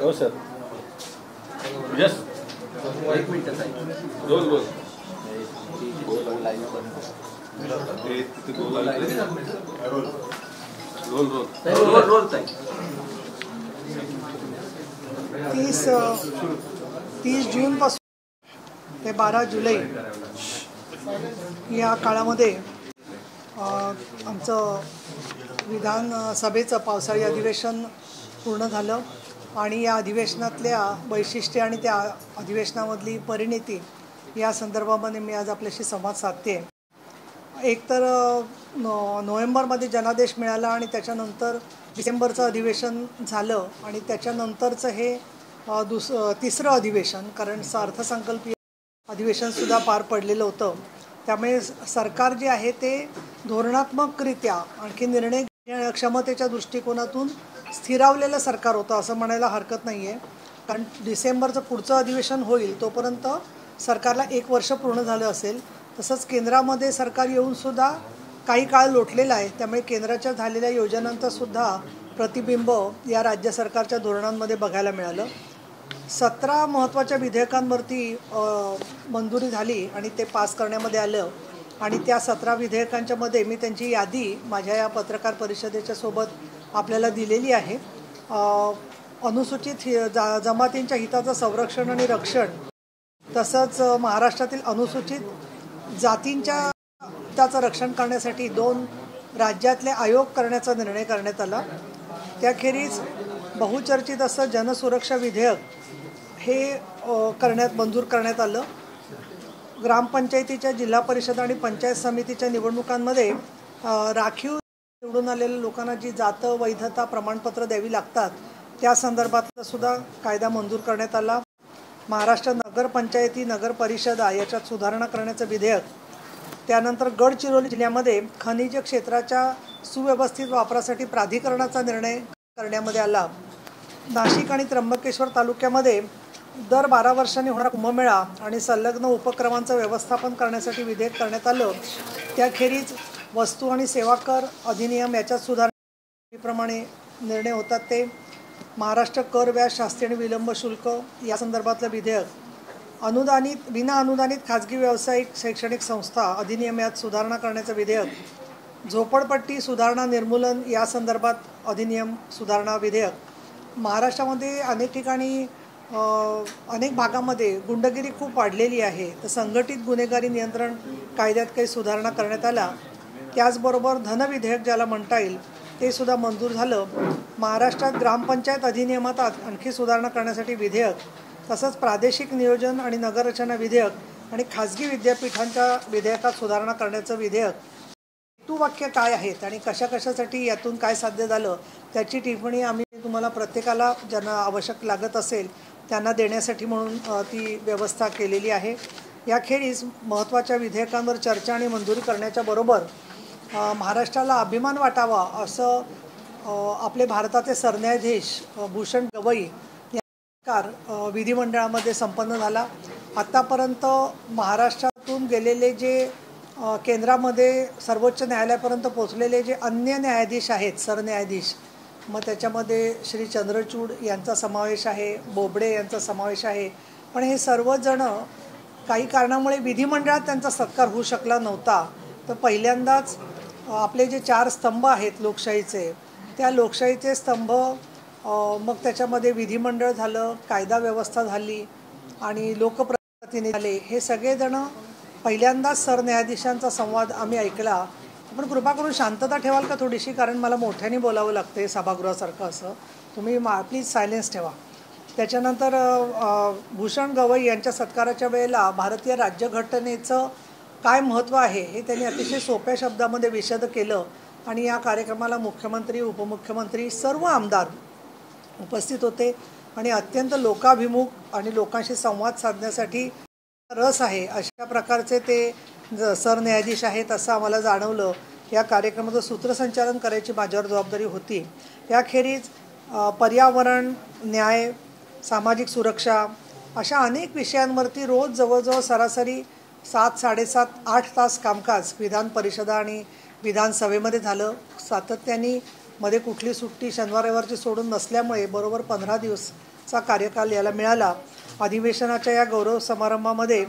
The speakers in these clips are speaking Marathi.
हो सर. यस. एक मिनिट साहेब. Roll roll. Roll roll roll साहेब. 30 जूनपासून ते 12 जुलै या काळामध्ये आमचं विधानसभेचं पावसाळी अधिवेशन पूर्ण झालं आणि या अधिवेशनातल्या वैशिष्ट्ये आणि त्या अधिवेशनामधली परिणिती या संदर्भामध्ये मी आज आपल्याशी संवाद साधते. एकतर नोव्हेंबरमध्ये जनादेश मिळाला आणि त्याच्यानंतर डिसेंबरचं अधिवेशन झालं आणि त्याच्यानंतरचं हे तिसरं अधिवेशन, कारण अर्थसंकल्पीय अधिवेशनसुद्धा पार पडलेलं होतं. त्यामुळे सरकार जे आहे ते धोरणात्मकरित्या आणखी निर्णय क्षमतेच्या दृष्टिकोनातून स्थिरावलेलं सरकार होतं असं म्हणायला हरकत नाही आहे. कारण डिसेंबरचं पुढचं अधिवेशन होईल तोपर्यंत सरकारला 1 वर्ष पूर्ण झालं असेल. तसंच केंद्रामध्ये सरकार येऊनसुद्धा काही काळ लोटलेला आहे. त्यामुळे केंद्राच्या झालेल्या योजनांचंसुद्धा प्रतिबिंब या राज्य सरकारच्या धोरणांमध्ये बघायला मिळालं. 17 महत्त्वाच्या विधेयकांवरती मंजुरी झाली आणि ते पास करण्यामध्ये आलं आणि त्या 17 विधेयकांच्यामध्ये मी त्यांची यादी माझ्या या पत्रकार परिषदेच्या सोबत आपल्याला दिलेली आहे. अनुसूचित जमातींच्या हिताचं संरक्षण आणि रक्षण, तसंच महाराष्ट्रातील अनुसूचित जातींच्या हिताचं रक्षण करण्यासाठी 2 राज्यातले आयोग करण्याचा निर्णय करण्यात आला. त्याखेरीज बहुचर्चित असं जनसुरक्षा विधेयक हे मंजूर करण्यात आलं. ग्रामपंचायतीच्या, जिल्हा परिषद आणि पंचायत समितीच्या निवडणुकांमध्ये राखीव निवडून आलेल्या लोकांना जी जातं वैधता प्रमाणपत्र द्यावी लागतात त्या संदर्भातला सुद्धा कायदा मंजूर करण्यात आला. महाराष्ट्र नगरपंचायती, नगर परिषदा याच्यात सुधारणा करण्याचं विधेयक. त्यानंतर गडचिरोली जिल्ह्यामध्ये खनिज क्षेत्राच्या सुव्यवस्थित वापरासाठी प्राधिकरणाचा निर्णय करण्यामध्ये आला. नाशिक आणि त्र्यंबकेश्वर तालुक्यामध्ये दर 12 वर्षांनी होणारा कुंभमेळा आणि संलग्न उपक्रमांचं व्यवस्थापन करण्यासाठी विधेयक करण्यात आलं. त्याखेरीज वस्तू आणि सेवा कर अधिनियम याच्यात सुधारणेप्रमाणे निर्णय होतात ते. महाराष्ट्र कर व्याज शास्ती आणि विलंब शुल्क या संदर्भातलं विधेयक. विना अनुदानित खाजगी व्यावसायिक शैक्षणिक संस्था अधिनियम यात सुधारणा करण्याचं विधेयक. झोपडपट्टी सुधारणा निर्मूलन या संदर्भात अधिनियम सुधारणा विधेयक. महाराष्ट्रामध्ये अनेक ठिकाणी अनेक भागामध्ये गुंडगिरी खूप वाढलेली आहे, तर संघटित गुन्हेगारी नियंत्रण कायद्यात काही सुधारणा करण्यात आल्या. त्याचबरोबर धन विधेयक ज्याला म्हणता येईल ते सुद्धा मंजूर झालं. महाराष्ट्रात ग्रामपंचायत अधिनियमात आणखी सुधारणा करण्यासाठी विधेयक, तसंच प्रादेशिक नियोजन आणि नगररचना विधेयक आणि खाजगी विद्यापीठांच्या विधेयकात सुधारणा करण्याचं विधेयक. हेतुवाक्य काय आहेत आणि कशाकशासाठी यातून काय साध्य झालं त्याची टिप्पणी आम्ही तुम्हाला प्रत्येकाला ज्यांना आवश्यक लागत असेल त्यांना देण्यासाठी म्हणून ती व्यवस्था केलेली आहे. याखेरीज महत्त्वाच्या विधेयकांवर चर्चा आणि मंजुरी करण्याच्या बरोबर महाराष्ट्राला अभिमान वाटावा असं आपले भारताचे सरन्यायाधीश भूषण गवई यांचा विधिमंडळामध्ये संपन्न झाला. आत्तापर्यंत महाराष्ट्रातून गेलेले जे केंद्रामध्ये सर्वोच्च न्यायालयापर्यंत पोचलेले जे अन्य न्यायाधीश आहेत, सरन्यायाधीश, मग त्याच्यामध्ये श्री चंद्रचूड यांचा समावेश आहे, बोबडे यांचा समावेश आहे. पण हे सर्वजण काही कारणामुळे विधिमंडळात त्यांचा सत्कार होऊ शकला नव्हता. तर पहिल्यांदाच आपले जे 4 स्तंभ आहेत लोकशाहीचे, त्या लोकशाहीचे स्तंभ मग त्याच्यामध्ये विधिमंडळ झालं, कायदा व्यवस्था झाली आणि लोकप्रतिनिधी झाले. हे सगळेजण पहिल्यांदाच सरन्यायाधीशांचा संवाद आम्ही ऐकला. आपण कृपा करून शांतता ठेवाल का थोडीशी, कारण मला मोठ्याने बोलावं लागते सभागृहासारखं असं. तुम्ही प्लीज सायलेन्स ठेवा. त्याच्यानंतर भूषण गवई यांच्या सत्काराच्या वेळेला भारतीय राज्यघटनेचं काय महत्त्व आहे हे त्यांनी अतिशय सोप्या शब्दामध्ये विशद केलं आणि या कार्यक्रमाला मुख्यमंत्री, उपमुख्यमंत्री, सर्व आमदार उपस्थित होते आणि अत्यंत लोकाभिमुख आणि लोकांशी संवाद साधण्यासाठी रस आहे अशा प्रकारचे ते सरन्यायाधीश आहेत असं आम्हाला जाणवलं. या कार्यक्रमाचं सूत्रसंचालन करायची माझ्यावर जबाबदारी होती. याखेरीज पर्यावरण, न्याय, सामाजिक सुरक्षा अशा अनेक विषयांवरती रोज जवळजवळ सरासरी 7, 7.5, 8 तास कामकाज विधान परिषदा आणि विधानसभेमध्ये झालं. सातत्याने मध्ये कुठली सुट्टी शनिवार रविवारची सोडून नसल्यामुळे बरोबर 15 दिवसचा कार्यकाल याला मिळाला। अधिवेशनाच्या या गौरव समारंभामध्ये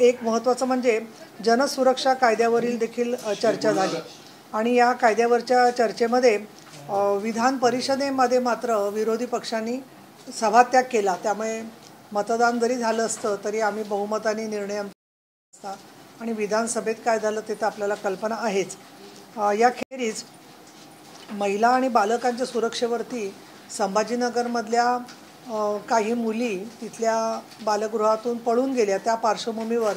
एक महत्त्वाचं म्हणजे जनसुरक्षा कायद्यावरील देखील चर्चा झाली आणि या कायद्यावरच्या चर्चेमध्ये विधान परिषदेमध्ये मात्र विरोधी पक्षांनी सभात्याग केला। त्यामुळे मतदान जरी झालं असतं तरी आम्ही बहुमताने निर्णय असता आणि विधानसभेत काय झालं ते तर आपल्याला कल्पना आहेच। याखेरीज महिला आणि बालकांच्या सुरक्षेवरती संभाजीनगरमधल्या काही मुली तिथल्या बालगृहातून पळून गेल्या। त्या पार्श्वभूमीवर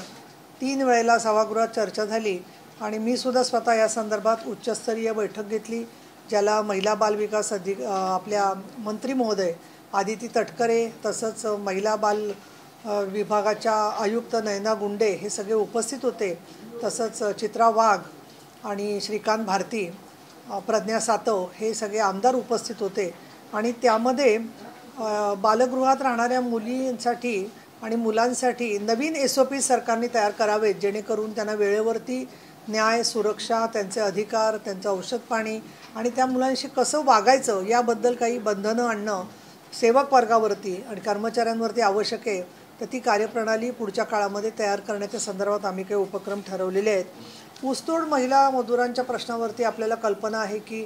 3 वेळेला सभागृहात चर्चा झाली आणि मी सुद्धा स्वतः या संदर्भात उच्चस्तरीय बैठक घेतली, ज्याला महिला बालविकास आपल्या मंत्री महोदय आदिती तटकरे तसंच महिला बाल विभागाच्या आयुक्त नयना गुंडे हे सगळे उपस्थित होते। तसंच चित्रा वाघ आणि श्रीकांत भारती, प्रज्ञा सातव हे सगळे आमदार उपस्थित होते आणि त्यामध्ये बालगृहात राहणाऱ्या मुलींसाठी आणि मुलांसाठी नवीन SOP सरकारने तयार करावेत, जेणेकरून त्यांना वेळेवरती न्याय, सुरक्षा, त्यांचे अधिकार, त्यांचं औषध पाणी आणि त्या मुलांशी कसं वागायचं याबद्दल काही बंधनं आणणं सेवक वर्गावरती आणि कर्मचाऱ्यांवरती आवश्यक आहे। तर ती कार्यप्रणाली पुढच्या काळामध्ये तयार करण्याच्या संदर्भात आम्ही काही उपक्रम ठरवलेले आहेत। ऊसतोड महिला मजुरांच्या प्रश्नावरती आपल्याला कल्पना आहे की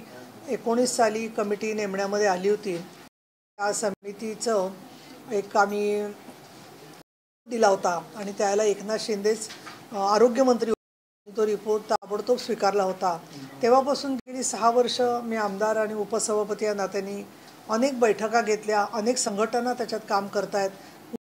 19 साली कमिटी नेमण्यामध्ये आली होती। त्या समितीचं एक आम्ही दिला होता आणि त्याला एकनाथ शिंदेच आरोग्यमंत्री तो रिपोर्ट ताबडतोब स्वीकारला होता। तेव्हापासून गेली 6 वर्ष मी आमदार आणि उपसभापती या नात्याने अनेक बैठका घेतल्या, अनेक संघटना त्याच्यात काम करत आहेत।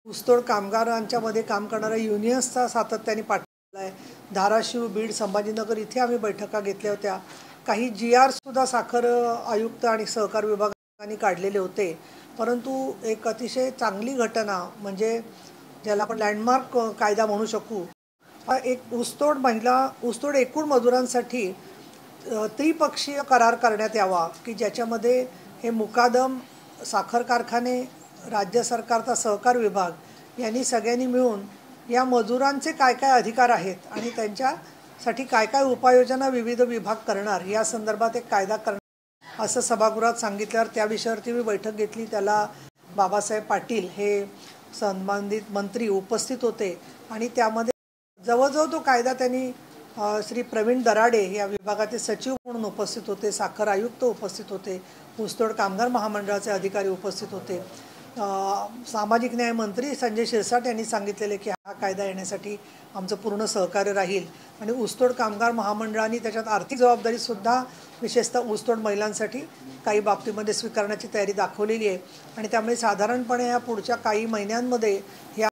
ऊसतोड कामगारांच्यामध्ये काम करणाऱ्या युनियन्सचा सातत्याने पाठिंबा आहे। धाराशिव, बीड, संभाजीनगर इथे आम्ही बैठका घेतल्या होत्या। काही GR सुद्धा साखर आयुक्त आणि सहकार विभागाने काढलेले होते। परंतु एक अतिशय चांगली घटना म्हणजे ज्याला आपण लँडमार्क कायदा म्हणू शकू, एक ऊसतोड एकूण मजुरांसाठी त्रिपक्षीय करार करण्यात यावा की ज्याच्यामध्ये हे मुकादम, साखर कारखाने, राज्य सरकारचा सहकार विभाग यांनी सगळ्यांनी मिळून या मजुरांचे काय काय अधिकार आहेत आणि त्यांच्यासाठी काय काय उपाययोजना विविध विभाग करणार या संदर्भात एक कायदा करणार असं सभागृहात सांगितल्यावर त्या विषयावरती मी बैठक घेतली। त्याला बाबासाहेब पाटील हे संबंधित मंत्री उपस्थित होते आणि त्यामध्ये जवळजवळ तो कायदा त्यांनी श्री प्रवीण दराडे या विभागाचे सचिव म्हणून उपस्थित होते, साखर आयुक्त उपस्थित होते, ऊसतोड कामगार महामंडळाचे अधिकारी उपस्थित होते, सामाजिक न्याय मंत्री संजय शिरसाट यांनी सांगितलेले की हा कायदा येण्यासाठी आमचं पूर्ण सहकार्य राहील आणि ऊसतोड कामगार महामंडळाने त्याच्यात आर्थिक जबाबदारीसुद्धा विशेषतः ऊसतोड महिलांसाठी काही बाबतीमध्ये स्वीकारण्याची तयारी दाखवलेली आहे आणि त्यामुळे साधारणपणे या पुढच्या काही महिन्यांमध्ये ह्या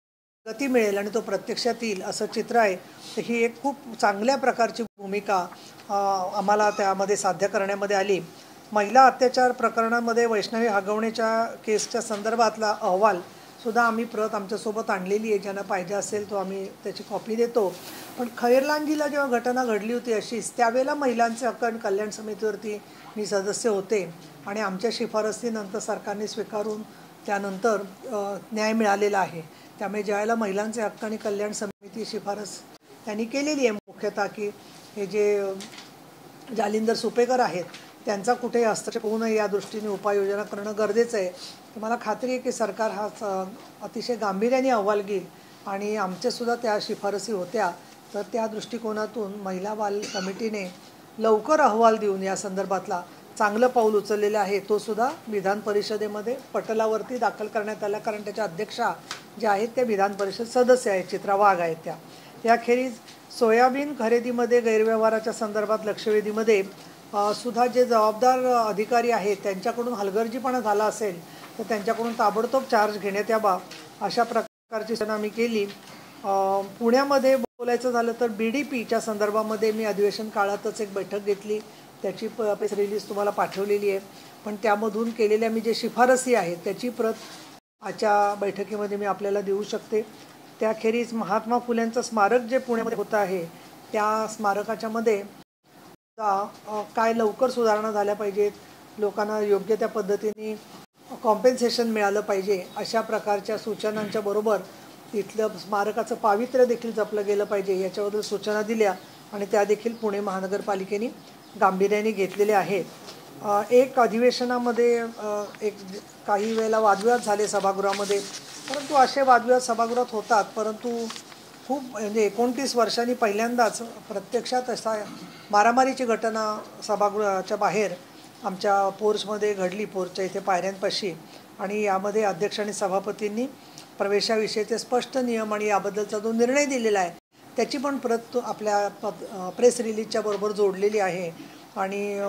गती मिळेल आणि तो प्रत्यक्षात येईल असं चित्र आहे। तर ही एक खूप चांगल्या प्रकारची भूमिका आम्हाला त्यामध्ये साध्य करण्यामध्ये आली। महिला अत्याचार प्रकरणामध्ये वैष्णवी हगवण्याच्या केसच्या संदर्भातला अहवालसुद्धा आम्ही प्रत आमच्यासोबत आणलेली आहे, ज्यांना पाहिजे असेल तो आम्ही त्याची कॉपी देतो। पण खैरलांजीला जेव्हा घटना घडली होती अशीच त्यावेळेला महिलांचे हक्क आणि कल्याण समितीवरती मी सदस्य होते आणि आमच्या शिफारसीनंतर सरकारने स्वीकारून त्यानंतर न्याय मिळालेला आहे। त्यामुळे ज्यावेळेला महिलांचे हक्क आणि कल्याण समिती शिफारस त्यांनी केलेली आहे मुख्यतः की हे जे जालिंदर सुपेकर आहेत त्यांचा कुठेही हस्तक्षेप होऊ नये या दृष्टीने उपाययोजना करणं गरजेचं आहे। तर मला खात्री आहे की सरकार हा अतिशय गांभीर्याने अहवाल घेईल आणि आमच्यासुद्धा त्या शिफारसी होत्या, तर त्या दृष्टिकोनातून महिला बाल कमिटीने लवकर अहवाल देऊन या संदर्भातला चांगलं पाऊल उचललेलं आहे। तो सुद्धा विधान परिषदेमध्ये पटलावरती दाखल करण्यात आला, कारण त्याच्या अध्यक्षा ज्या आहेत त्या विधान परिषद सदस्य आहेत, चित्रा वाघ आहेत त्या। याखेरीज सोयाबीन खरेदीमध्ये गैरव्यवहाराच्या संदर्भात लक्षवेधीमध्ये सुद्धा जे जबाबदार अधिकारी आहेत त्यांच्याकडून हलगर्जीपणा झाला असेल तर त्यांच्याकडून ताबडतोब चार्ज घेण्यात यावा अशा प्रकारची सूचना मी केली। पुण्यामध्ये बोलायचं झालं तर BDPच्या संदर्भामध्ये मी अधिवेशन काळातच एक बैठक घेतली, त्याची प्रेस रिलीज तुम्हाला पाठवलेली आहे। पण त्यामधून केलेल्या मी जे शिफारसी आहेत त्याची प्रत आजच्या बैठकीमध्ये मी आपल्याला देऊ शकते। त्याखेरीज महात्मा फुल्यांचं स्मारक जे पुण्यामध्ये होतं आहे त्या स्मारकाच्यामध्ये काय लवकर सुधारणा झाल्या पाहिजेत, लोकांना योग्य त्या पद्धतीने कॉम्पेन्सेशन मिळालं पाहिजे अशा प्रकारच्या सूचनांच्या बरोबर तिथलं स्मारकाचं पावित्र्य देखील जपलं गेलं पाहिजे याच्याबद्दल सूचना दिल्या आणि त्या देखील पुणे महानगरपालिकेने गांभीर्याने घेतलेल्या आहेत। एक अधिवेशनामध्ये एक काही वेळेला वादविवाद झाले सभागृहामध्ये, परंतु असे वादविवाद सभागृहात होतात, परंतु खूप म्हणजे 29 वर्षांनी पहिल्यांदाच प्रत्यक्षात असा मारामारीची घटना सभागृहाच्या बाहेर आमच्या पोर्चमध्ये घडली, पोर्चच्या इथे पायऱ्यांपाशी. आणि यामध्ये अध्यक्ष आणि सभापतींनी प्रवेशाविषयीचे स्पष्ट नियम आणि याबद्दलचा जो निर्णय दिलेला आहे त्याची पण प्रत आपल्या प्रेस रिलीजच्या बरोबर जोडलेली आहे. आणि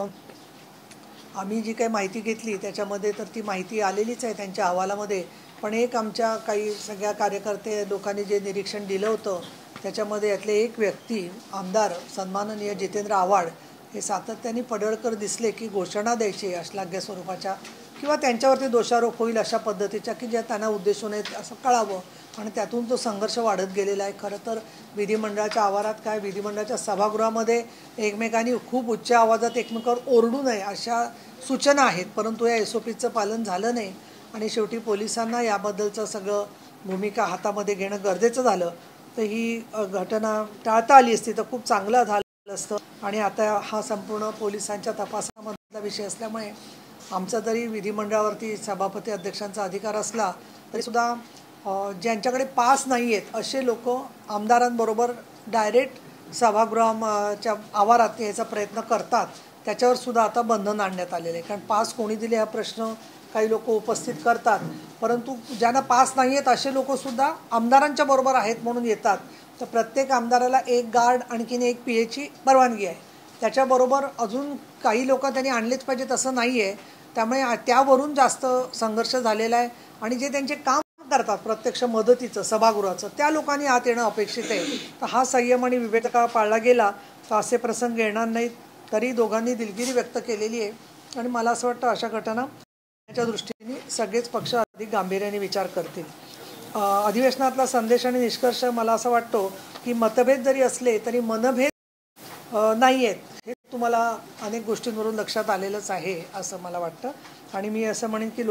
आम्ही जी काही माहिती घेतली त्याच्यामध्ये तर ती माहिती आलेलीच आहे त्यांच्या अहवालामध्ये. पण एक आमच्या काही सगळ्या कार्यकर्ते लोकांनी जे निरीक्षण दिलं होतं त्याच्यामध्ये यातले एक व्यक्ती आमदार सन्माननीय जितेंद्र आव्हाड हे सातत्याने पडळकर दिसले की घोषणा द्यायची अश्लाघ्य स्वरूपाच्या किंवा त्यांच्यावरती दोषारोप होईल अशा पद्धतीच्या की ज्या त्यांना उद्देशून आहेत असं कळावं, आणि त्यातून तो संघर्ष वाढत गेलेला आहे. खरं तर विधिमंडळाच्या आवारात काय, विधिमंडळाच्या सभागृहामध्ये एकमेकांनी खूप उच्च आवाजात एकमेकावर ओरडू नये अशा सूचना आहेत, परंतु या SOPचं पालन झालं नाही. आणि शेवटी पोलिसांना याबद्दलचं सगळं भूमिका हातामध्ये घेणं गरजेचं झालं. तर ही घटना टाळता आली असती तर खूप चांगलं झालं असतं. आणि आता हा संपूर्ण पोलिसांच्या तपासामधला विषय असल्यामुळे आमचा जरी विधिमंडळावरती सभापती अध्यक्षांचा अधिकार असला तरीसुद्धा ज्यांच्याकडे पास नाही आहेत असे लोक आमदारांबरोबर डायरेक्ट सभागृहाच्या आवारात यायचा प्रयत्न करतात, त्याच्यावर सुद्धा आता बंधन आणण्यात आलेलं आहे. कारण पास कोणी दिले हा प्रश्न काही लोक उपस्थित करतात, परंतु ज्यांना पास नाही आहेत असे लोकसुद्धा आमदारांच्या बरोबर आहेत म्हणून येतात. तर प्रत्येक आमदाराला एक गार्ड आणखीन एक PAची परवानगी आहे. त्याच्याबरोबर अजून काही लोक त्यांनी आणलेच पाहिजेत असं नाही आहे. त्यामुळे त्यावरून जास्त संघर्ष झालेला आहे. आणि जे त्यांचे काम करतात प्रत्यक्ष मदतीचं सभागृहाचं त्या लोकांनी आत येणं अपेक्षित आहे. तर हा संयम आणि विवेकता पाळला गेला तर असे प्रसंग येणार नाहीत. तरी दोघांनी दिलगिरी व्यक्त केलेली आहे. आणि मला असं वाटतं अशा घटना च्या दृष्टीने सगळेच पक्ष अधिक गांभीर्याने विचार करतील. अधिवेशनातला संदेश आणि निष्कर्ष मला असं वाटतो की मतभेद जरी असले तरी मनभेद नाही आहेत हे तुम्हाला अनेक गोष्टींवरून लक्षात आलेलंच आहे असं मला वाटतं. आणि मी असं म्हणेन की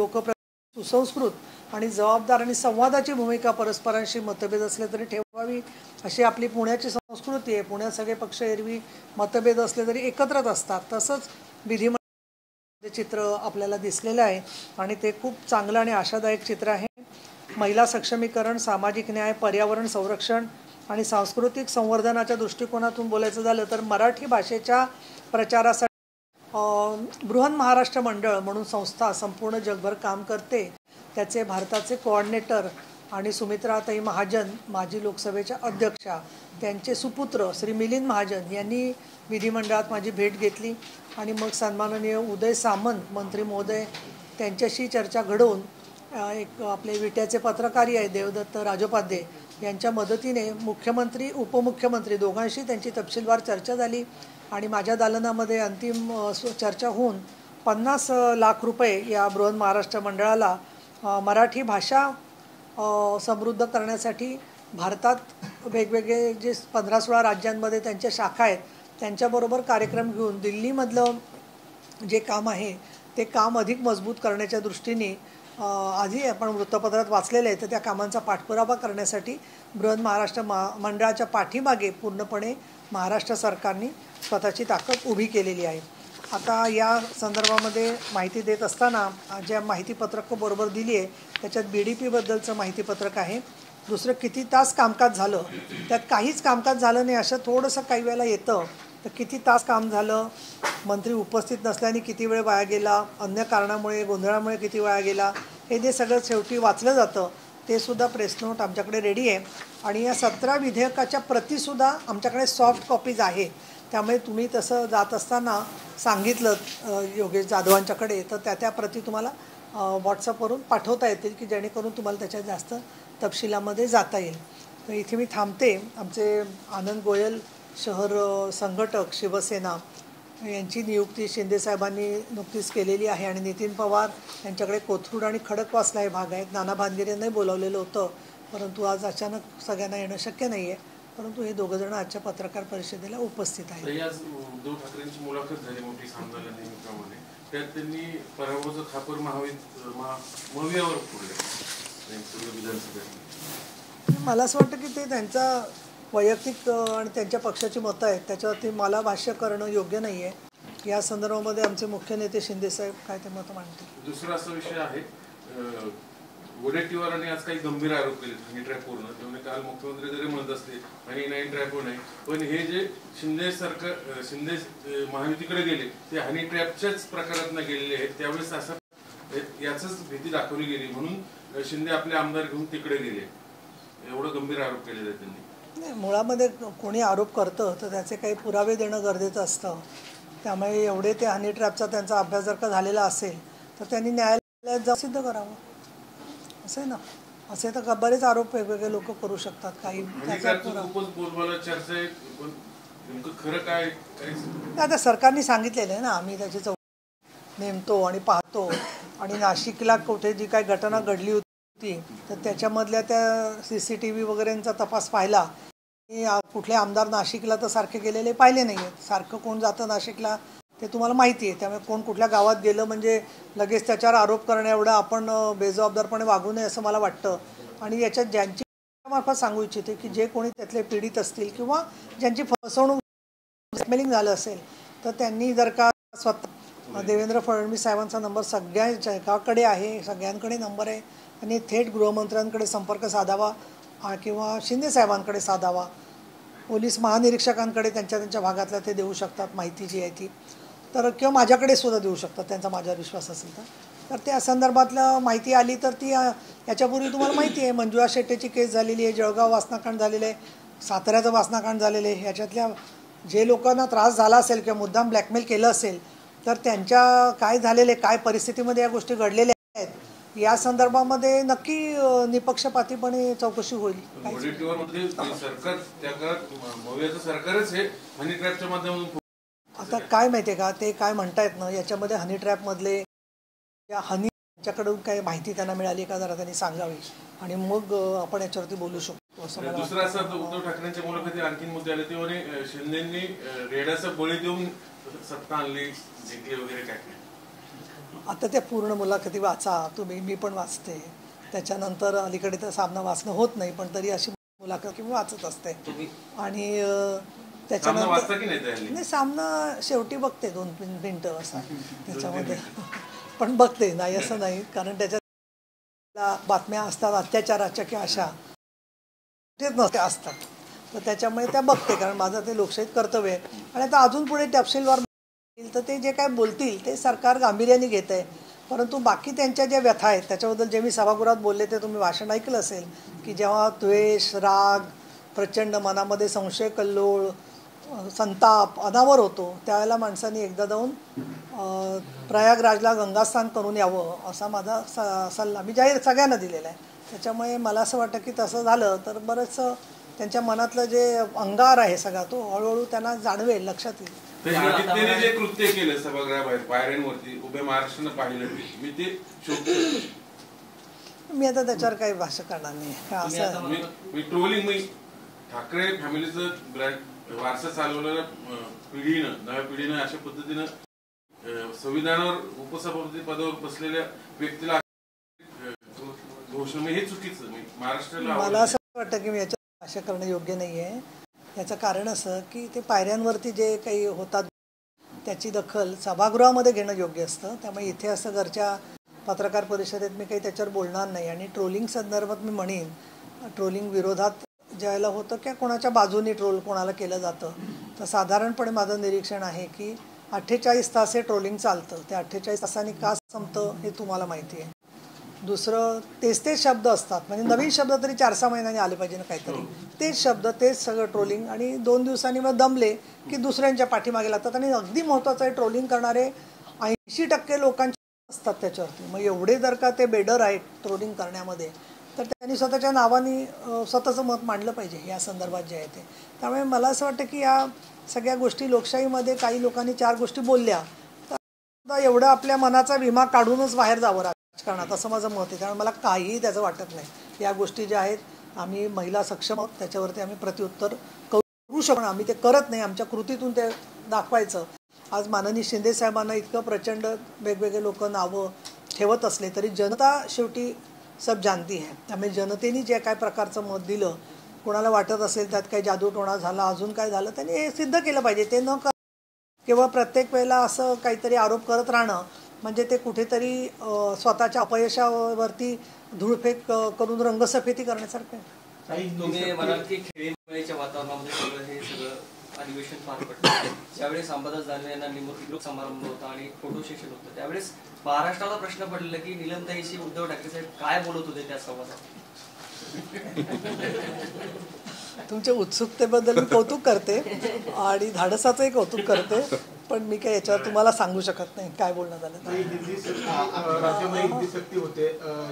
सुसंस्कृत आणि जबाबदार आणि संवादाची भूमिका परस्परांशी मतभेद असले तरी ठेवावी अशी आपली पुण्याची संस्कृती आहे. पुण्यात सगळे पक्ष एरवी मतभेद असले तरी एकत्रच असतात. तसंच विधिमंडळ चित्र आपल्याला दिसलेलं आहे आणि ते खूप चांगलं आणि आशादायक चित्र आहे. महिला सक्षमीकरण, सामाजिक न्याय, पर्यावरण संरक्षण आणि सांस्कृतिक संवर्धनाच्या दृष्टिकोनातून बोलायचं झालं तर मराठी भाषेच्या प्रचारासाठी बृहन महाराष्ट्र मंडळ म्हणून संस्था संपूर्ण जगभर काम करते. त्याचे भारताचे कोऑर्डिनेटर आणि सुमित्राताई महाजन माजी लोकसभेच्या अध्यक्षा त्यांचे सुपुत्र श्री मिलिंद महाजन यांनी विधिमंडळात माझी भेट घेतली. आणि मग सन्माननीय उदय सामंत मंत्री महोदय त्यांच्याशी चर्चा घडवून एक आपले विट्याचे पत्रकारी आहे देवदत्त राजोपाध्ये यांच्या मदतीने मुख्यमंत्री उपमुख्यमंत्री दोघांशी त्यांची तपशीलवार चर्चा झाली. आणि माझ्या दालनामध्ये अंतिम चर्चा होऊन 50 लाख रुपये या बृहन महाराष्ट्र मंडळाला मराठी भाषा समृद्ध करण्यासाठी भारतात वेगवेगळे जे 15-16 राज्यांमध्ये त्यांच्या शाखा आहेत त्यांच्याबरोबर कार्यक्रम घेऊन दिल्लीमधलं जे काम आहे ते काम अधिक मजबूत करण्याच्या दृष्टीने आधी आपण वृत्तपत्रात वाचलेलं आहे. तर त्या कामांचा पाठपुरावा करण्यासाठी बृहन महाराष्ट्र मंडळाच्या पाठीमागे पूर्णपणे महाराष्ट्र सरकारने स्वतःची ताकद उभी केलेली आहे. आता या संदर्भामध्ये माहिती देत असताना ज्या माहितीपत्रक बरोबर दिली आहे त्याच्यात BDP बद्दलचं माहितीपत्रक आहे. दुसरं किती तास कामकाज झालं, त्यात काहीच कामकाज झालं नाही असं थोडंसं काही वेळेला येतं. तर किती तास काम झालं, मंत्री उपस्थित नसल्याने किती वेळ वाया गेला, अन्य कारणामुळे गोंधळामुळे किती वाया गेला, हे जे सगळं शेवटी वाचलं जातं ते सुद्धा प्रेस नोट आमच्याकडे रेडी आहे. आणि या 17 विधेयकाच्या प्रतिसुद्धा आमच्याकडे सॉफ्ट कॉपीज आहे. त्यामुळे तुम्ही तसं जात असताना सांगितलं योगेश जाधवांच्याकडे तर त्या प्रती तुम्हाला व्हॉट्सअपवरून पाठवता येतील की जेणेकरून तुम्हाला त्याच्यात जास्त तपशिलामध्ये जाता येईल. तर इथे मी थांबते. आमचे आनंद गोयल शहर संघटक शिवसेना यांची नियुक्ती शिंदेसाहेबांनी नुकतीच केलेली आहे. आणि नितीन पवार यांच्याकडे कोथरूड आणि खडकवासला हे भाग आहेत. नाना भानगिरेंनाही बोलावलेलं होतं परंतु आज अचानक सगळ्यांना येणं शक्य नाही आहे. परंतु हे दोघंजण आजच्या पत्रकार परिषदेला उपस्थित आहेत. उद्धव ठाकरेंची मुलाखत झाली मोठी सामनाला निमित्तामध्ये, त्यात त्यांनी पराभवाचं खापर महावियावर फोडलं विधानसभेत. मला असं वाटतं की ते त्यांचा वैयक्तिक आणि त्यांच्या पक्षाची मतं आहेत त्याच्यावरती मला भाष्य करणं योग्य नाही आहे. या संदर्भामध्ये आमचे मुख्य नेते शिंदे साहेब काय ते मत मांडतील. दुसरा असा विषय आहे, वडेट्टीवारांनी आज काही गंभीर आरोप केले हनी ट्रॅपवरून. त्यामुळे काल मुख्यमंत्री जरी म्हणत असते हनी नाही ट्रॅपवर नाही, पण हे जे शिंदे सरकार शिंदे महायुतीकडे गेले ते हनी ट्रॅपच्याच प्रकारातनं गेलेले आहेत. त्यावेळेस असं याचंच भीती दाखवली गेली म्हणून शिंदे आपले आमदार घेऊन तिकडे गेले. एवढं गंभीर आरोप केलेले आहेत त्यांनी. नाही, मुळामध्ये कोणी आरोप करतं तर त्याचे काही पुरावे देणं गरजेचं असतं. त्यामुळे एवढे ते हनी ट्रॅपचा त्यांचा अभ्यास जर का झालेला असेल तर त्यांनी न्यायालयात जाऊन सिद्ध करावं. असं आहे ना, असे तर बरेच आरोप वेगवेगळे लोक करू शकतात. काही बोलबाला चर्चा आहे, पण नेमकं खरं काय आता सरकारने सांगितलेलं आहे ना, आम्ही त्याची चौकशी नेमतो आणि पाहतो. आणि नाशिकला कुठे जी काही घटना घडली होती तर त्याच्यामधल्या त्या CCTV वगैरेंचा तपास पाहिला. कुठले आमदार नाशिकला तर सारखे गेलेले पाहिले नाही आहेत. सारखं कोण जातं नाशिकला ते तुम्हाला माहिती आहे. त्यामुळे कोण कुठल्या गावात गेलं म्हणजे लगेच त्याच्यावर आरोप करण्या एवढं आपण बेजबाबदारपणे वागू नये असं मला वाटतं. आणि याच्यात ज्यांची मार्फत सांगू इच्छिते की जे कोणी त्यातले पीडित असतील किंवा ज्यांची फसवणूक ब्लॅकमेलिंग झालं असेल तर त्यांनी जर का स्वतः देवेंद्र फडणवीस साहेबांचा नंबर सगळ्यांकडे आहे, सगळ्यांकडे नंबर आहे, आणि थेट गृहमंत्र्यांकडे संपर्क साधावा किंवा शिंदे साहेबांकडे साधावा. पोलीस महानिरीक्षकांकडे त्यांच्या भागातल्या ते देऊ शकतात माहिती जी आहे ती, तर किंवा माझ्याकडे सुद्धा देऊ शकतात त्यांचा माझ्यावर विश्वास असेल तर त्या संदर्भातलं माहिती आली तर ती याच्यापूर्वी तुम्हाला माहिती आहे मंजुळा शेट्टीची केस झालेली आहे, जळगाव वासनाकांड झालेलं आहे, साताऱ्याचं वासनाकांड झालेलं आहे. ह्याच्यातल्या जे लोकांना त्रास झाला असेल किंवा मुद्दाम ब्लॅकमेल केलं असेल तर त्यांच्या काय झालेले काय परिस्थितीमध्ये या गोष्टी घडलेल्या आहेत या संदर्भामध्ये नक्की निपक्षपातीपणे चौकशी होईल. आता काय माहिती आहे का, ते काय म्हणतायत ना याच्यामध्ये हनी ट्रॅपमधले या हनीच्याकडून काही माहिती त्यांना मिळाली का जरा त्यांनी सांगावी आणि मग आपण याच्यावरती बोलू शकतो असं मला वाटतं. दुसरा असा उद्धव ठाकरेंच्या मुलाखतीत आणखी मुद्दे आले. ते म्हणे शिंदेंनी रेड्याचा बळी देऊन सत्ता आणली, जिंकली वगैरे काय. आता त्या पूर्ण मुलाखती वाचा तुम्ही, मी पण वाचते. त्याच्यानंतर अलीकडे तर सामना वाचणं होत नाही, पण तरी अशी मुलाखत मी वाचत असते. आणि त्याच्यानंतर नाही सामना शेवटी बघते 2 मिनिटं असा त्याच्यामध्ये पण बघते, नाही असं नाही. कारण त्याच्यात बातम्या असतात अत्याचाराच्या की अशा तेच नसते असतात, तर त्याच्यामुळे त्या बघते. कारण माझं ते लोकशाहीत कर्तव्य आहे. आणि आता अजून पुढे तपशीलवार तर ते जे काय बोलतील ते सरकार गांभीर्याने घेत आहे. परंतु बाकी त्यांच्या ज्या व्यथा आहेत त्याच्याबद्दल जे मी सभागृहात बोलले ते तुम्ही भाषण ऐकलं असेल की जेव्हा द्वेष, राग, प्रचंड मनामध्ये संशय, कल्लोळ, संताप अनावर होतो त्यावेळेला माणसांनी एकदा जाऊन प्रयागराजला गंगास्नान करून यावं असा माझा सल्ला मी जाहीर सगळ्यांना दिलेला आहे. त्याच्यामुळे मला असं वाटतं की तसं झालं तर बरंचसं त्यांच्या मनातलं जे अंगार आहे सगळा तो हळूहळू त्यांना जाणवेल, लक्षात येईल. जे कृत्य केलं सभागृहाबाहेर पायऱ्यांवरती उभ्या महाराष्ट्रानं पाहिलं मी ते मी आता त्याच्यावर काही भाष्य करणार नाही. असं मी ट्रोलिंग मी ठाकरे फॅमिलीचं वारसा चालवलेल्या पिढीनं नव्या पिढीनं अशा पद्धतीनं संविधानावर उपसभापती पदावर बसलेल्या व्यक्तीला घोषणा हे चुकीचं. महाराष्ट्राला मला असं वाटतं की मी याच्यात भाष्य करणं योग्य नाही आहे. याचं कारण असं की ते पायऱ्यांवरती जे काही होतात त्याची दखल सभागृहामध्ये घेणं योग्य असतं. त्यामुळे इथे असं घरच्या पत्रकार परिषदेत मी काही त्याच्यावर बोलणार नाही. आणि ट्रोलिंग संदर्भात मी म्हणेन ट्रोलिंग विरोधात ज्यावेळेला होतं किंवा कोणाच्या बाजूनी ट्रोल कोणाला केलं जातं तर साधारणपणे माझं निरीक्षण आहे की 48 तास हे ट्रोलिंग चालतं. ते 48 तासांनी का संपतं हे तुम्हाला माहिती आहे. दुसरं तेच शब्द असतात, म्हणजे नवीन शब्द तरी 4-6 महिन्यांनी आले पाहिजे ना काहीतरी. तेच शब्द तेच सगळं ट्रोलिंग आणि 2 दिवसांनी मग दमले की दुसऱ्यांच्या पाठीमागे लागतात. आणि अगदी महत्त्वाचं आहे ट्रोलिंग करणारे 80% लोकांचे असतात त्याच्यावरती. मग एवढे जर का ते बेडर आहेत ट्रोलिंग करण्यामध्ये तर त्यांनी स्वतःच्या नावाने स्वतःचं मत मांडलं पाहिजे या संदर्भात जे आहे ते. त्यामुळे मला असं वाटतं की या सगळ्या गोष्टी लोकशाहीमध्ये काही लोकांनी 4 गोष्टी बोलल्या तर एवढं आपल्या मनाचा विमा काढूनच बाहेर जावं राजकारणात असं माझं मत आहे. त्यामुळे मला काहीही त्याचं वाटत नाही. या गोष्टी ज्या आहेत आम्ही महिला सक्षम आहोत त्याच्यावरती आम्ही प्रत्युत्तर करू शकतो. आम्ही ते करत नाही, आमच्या कृतीतून ते दाखवायचं. आज माननीय शिंदे साहेबांना इतकं प्रचंड वेगवेगळे लोक नावं ठेवत असले तरी जनता शेवटी सब जानती है. त्यामुळे जनतेने जे काय प्रकारचं मत दिलं, कोणाला वाटत असेल त्यात काही जादूटोणा झाला अजून काय झालं त्यांनी हे सिद्ध केलं पाहिजे. ते न किंवा प्रत्येक वेळेला असं काहीतरी आरोप करत राहणं म्हणजे ते कुठेतरी स्वतःच्या अपयशावरती धूळफेक करून रंगसफेदी करण्यासारखं आहे. तुम्ही म्हणाल की खेळीमेळीच्या वातावरणामध्ये सगळं अधिवेशन पार पडलं. ज्यावेळेस अंबादास दानवे यांना निवृत्ती समारंभ होता आणि फोटो सेशन होतं, त्यावेळेस महाराष्ट्राला प्रश्न पडलेला की निलमताईशी उद्धव ठाकरे साहेब काय बोलत होते त्या संवादात. तुमच्या उत्सुकतेबद्दल मी कौतुक करते आणि धाडसाचंही कौतुक करते, पण मी काय याच्यावर तुम्हाला सांगू शकत नाही काय बोलणं झालं. राज्यामध्ये हिंदी सक्ती होते,